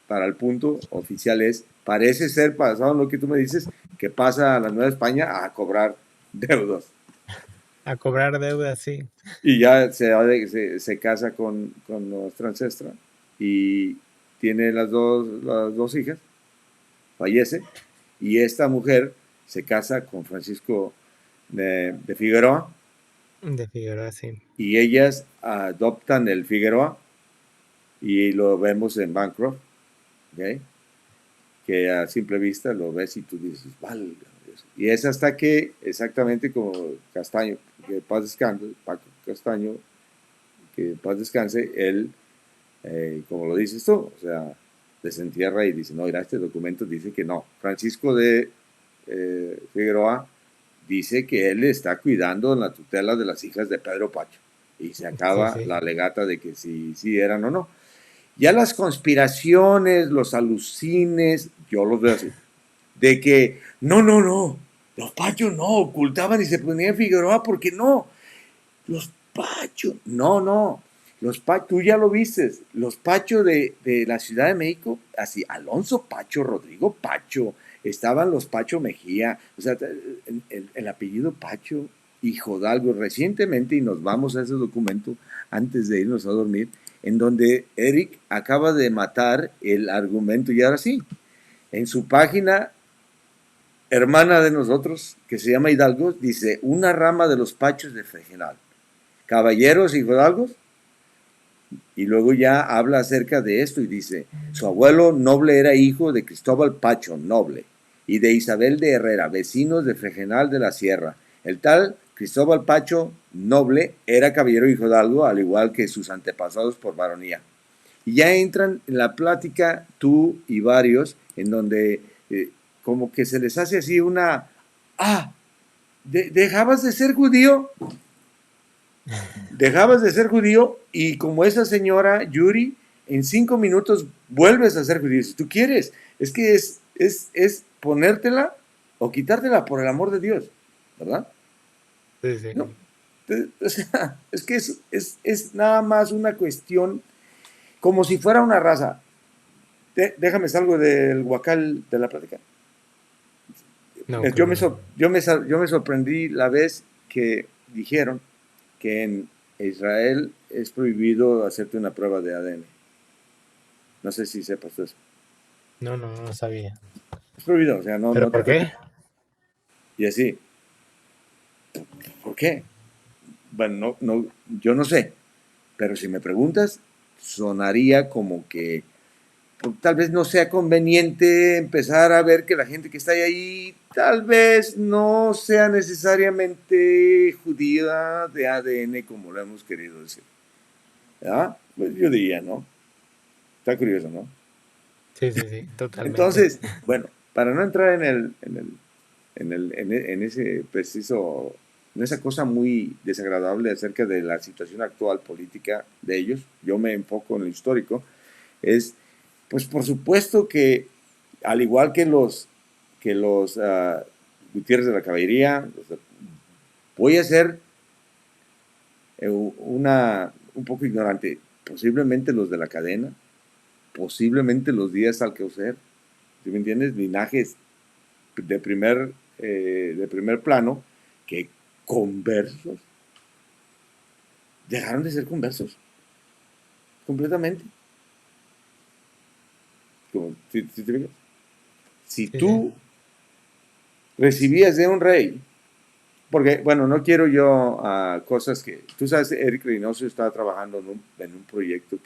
para el punto oficial parece ser, pasado lo que tú me dices, que pasa a la Nueva España a cobrar deudas. A cobrar deudas, sí. Y ya se casa con nuestra ancestra y tiene las dos hijas, fallece, y esta mujer se casa con Francisco de Figueroa, De Figueroa, sí. y ellas adoptan el Figueroa y lo vemos en Bancroft, ¿okay? Que a simple vista lo ves y tú dices, vale. Y es hasta que, exactamente como Castaño, que paz descanse, Paco Castaño, que paz descanse, él, como lo dices tú, o sea, desentierra y dice, no, mira, este documento dice que no. Francisco de Figueroa dice que él está cuidando la tutela de las hijas de Pedro Pacho. Y se acaba la legata de que si eran o no. Ya las conspiraciones, los alucines, yo los veo así, de que no, los Pachos no, ocultaban y se ponían Figueroa porque no, los Pachos, no, los Pachos, tú ya lo viste, los Pachos de la Ciudad de México, así, Alonso Pacho, Rodrigo Pacho, estaban los Pacho Mejía, o sea, el apellido Pacho y Jodalgo, recientemente, y nos vamos a ese documento antes de irnos a dormir, en donde Eric acaba de matar el argumento, y ahora sí, en su página hermana de nosotros, que se llama Hidalgo, dice, una rama de los Pachos de Fregenal, caballeros y hidalgos, y luego ya habla acerca de esto y dice, su abuelo noble era hijo de Cristóbal Pacho, noble, y de Isabel de Herrera, vecinos de Fregenal de la Sierra. El tal Cristóbal Pacho, noble, era caballero y hidalgo, al igual que sus antepasados por baronía. Y ya entran en la plática tú y varios, en donde como que se les hace así una, dejabas de ser judío, y como esa señora Yuri, en 5 minutos vuelves a ser judío, si tú quieres. Es que es ponértela o quitártela por el amor de Dios, ¿verdad? Sí, sí. ¿No? O sea, es que es nada más una cuestión como si fuera una raza. Déjame salgo del huacal de la plática. No, Yo me sorprendí la vez que dijeron que en Israel es prohibido hacerte una prueba de ADN. No sé si sepas eso. no sabía. Es prohibido, o sea, no ¿Pero te por qué? Y así, ¿por qué? Bueno, yo no sé, pero si me preguntas, sonaría como que tal vez no sea conveniente empezar a ver que la gente que está ahí tal vez no sea necesariamente judía de ADN como lo hemos querido decir. ¿Ah? Pues yo diría, ¿no? Está curioso, ¿no? Sí, totalmente. Entonces, bueno, para no entrar en ese preciso, en esa cosa muy desagradable acerca de la situación actual política de ellos, yo me enfoco en lo histórico, pues por supuesto que al igual que los Gutiérrez de la Caballería, voy a ser un poco ignorante, posiblemente los de la cadena, posiblemente los Díaz Alcácer, ¿sí me entiendes? Linajes de primer plano que conversos dejaron de ser conversos completamente. Como, si tú recibías de un rey, porque, bueno, no quiero yo cosas que, tú sabes, Eric Reynoso está trabajando en un proyecto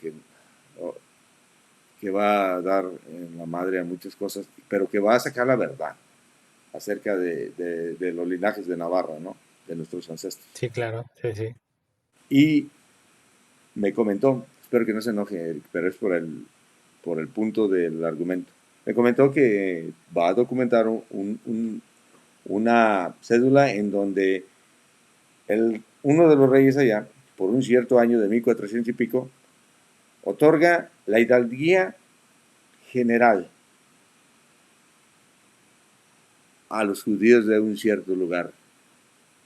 que va a dar en la madre a muchas cosas, pero que va a sacar la verdad acerca de los linajes de Navarra, ¿no? De nuestros ancestros. Sí, claro, sí. Y me comentó, espero que no se enoje Eric, pero es por el punto del argumento. Me comentó que va a documentar una cédula en donde uno de los reyes allá, por un cierto año de 1400 y pico, otorga la hidalguía general a los judíos de un cierto lugar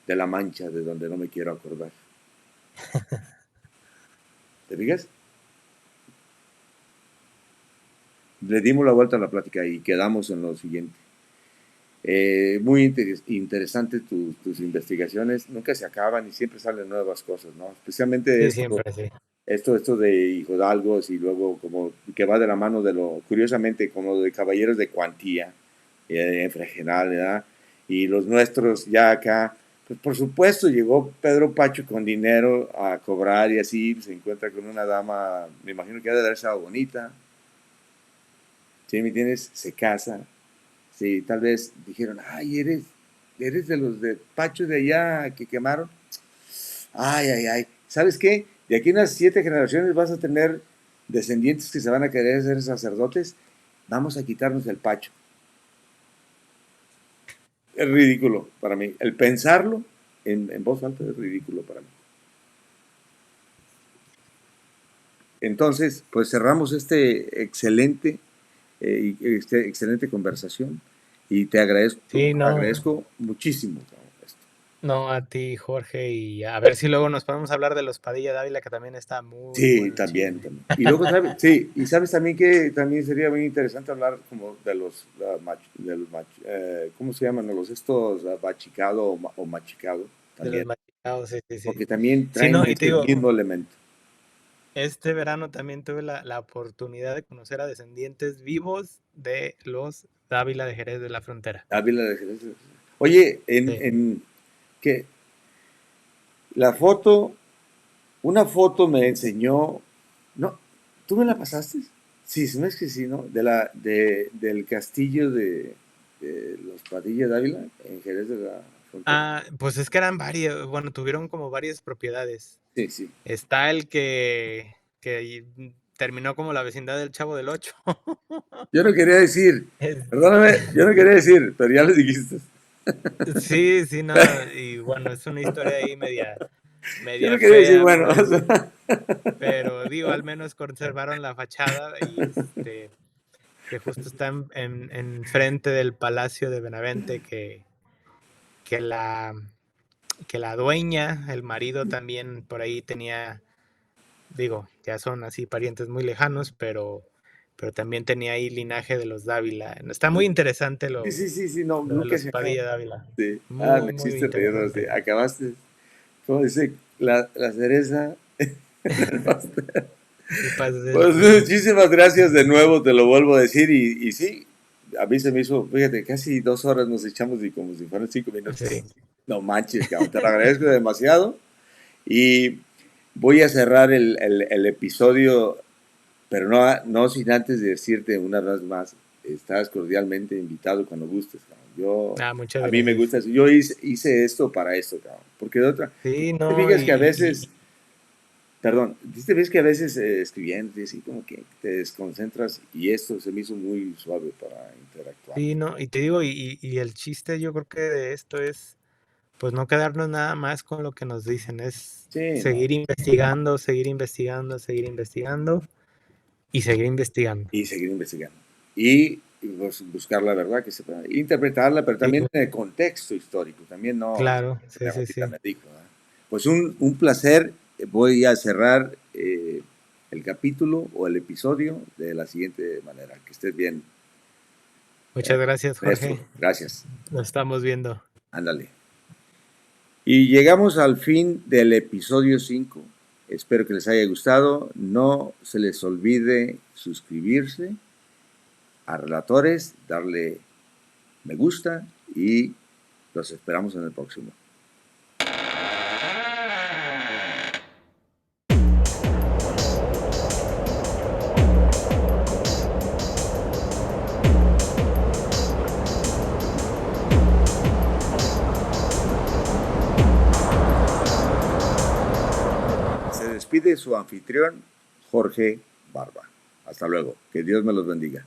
de la Mancha, de donde no me quiero acordar. ¿Te fijas? Le dimos la vuelta a la plática y quedamos en lo siguiente. Muy interesantes tus investigaciones, nunca se acaban y siempre salen nuevas cosas, ¿no? Especialmente Sí, esto, siempre, sí. esto de hijodalgos y luego como que va de la mano de lo, curiosamente, como de caballeros de cuantía, en general, ¿verdad? Y los nuestros ya acá, pues por supuesto llegó Pedro Pacho con dinero a cobrar y así se encuentra con una dama, me imagino que ha de haber estado bonita, ¿sí me entiendes? Se casa. Sí, tal vez dijeron, ay, eres de los de Pacho de allá que quemaron. Ay, ay, ay. ¿Sabes qué? De aquí a unas 7 generaciones vas a tener descendientes que se van a querer ser sacerdotes. Vamos a quitarnos el Pacho. Es ridículo para mí. El pensarlo en voz alta es ridículo para mí. Entonces, pues cerramos excelente conversación y te Sí, no, agradezco muchísimo esto. no, a ti, Jorge, y a ver si luego nos podemos hablar de los Padilla Dávila, que también está muy Sí, bueno el también, chisme. también. Y luego, ¿sabes? Sí, y sabes también que también sería muy interesante hablar como de ¿cómo se llaman? Los estos machicado o machicado De los también, machicados, sí, sí, sí. porque también Sí, traen no, y te ese digo, mismo elemento. este verano también tuve la oportunidad de conocer a descendientes vivos de los Dávila de Jerez de la Frontera. Ávila de Jerez. Oye, Sí. que la foto, una foto me enseñó, no, ¿tú me la pasaste? Sí, se me es que sí, ¿no? Del castillo de los Padilla Dávila en Jerez de la Frontera. Ah, pues es que eran varios, bueno, tuvieron como varias propiedades. Sí, sí. Está el que terminó como la vecindad del Chavo del Ocho. Yo no quería decir, Es- perdóname, yo no quería decir, pero ya lo dijiste. Sí, sí, no, y bueno, es una historia ahí Yo no media quería decir, fea, bueno, o pues, sea, pero digo, al menos conservaron la fachada y que justo está en frente del Palacio de Benavente, que la, que la dueña, el marido también por ahí tenía, digo, ya son así parientes muy lejanos, pero también tenía ahí linaje de los Dávila. Está muy interesante sí, sí, sí, sí, no, lo de nunca los se acaba. Padilla Dávila. Sí. Ah, me Muy, muy hiciste reír, sí. interesante. Acabaste, como dice, la cereza en el pastel. Sí, pastel, Pues sí, sí. muchísimas gracias de nuevo, te lo vuelvo a decir, y sí, a mí se me hizo, fíjate, casi 2 horas nos echamos y como si fueran 5 minutos. Sí. No manches, cabrón, te lo agradezco demasiado. Y voy a cerrar el episodio, pero no sin antes de decirte una vez más, estás cordialmente invitado cuando gustes, cabrón. Muchas A mí me gracias. gusta eso. Yo hice esto para esto, cabrón. Porque de otra, Sí, te no, fijas que a veces, perdón, te ves que a veces escribiendo, y así como que te desconcentras y esto se me hizo muy suave para interactuar. sí, no, y te digo, y el chiste yo creo que de esto es, pues no quedarnos nada más con lo que nos dicen, es Sí, no. seguir investigando, seguir investigando, seguir investigando y seguir investigando. Y seguir investigando. Y pues, buscar la verdad, que se pueda interpretarla, pero Sí, también en el contexto histórico, también no claro, sí, sí, sí. me dijo, ¿verdad? Pues un placer. Voy a cerrar el capítulo o el episodio de la siguiente manera. Que estés bien. Muchas gracias, Jorge. Maestro, gracias. Nos estamos viendo. Ándale. Y llegamos al fin del episodio 5. Espero que les haya gustado. No se les olvide suscribirse a Relatores, darle me gusta y los esperamos en el próximo. Se despide su anfitrión, Jorge Barba. Hasta luego. Que Dios me los bendiga.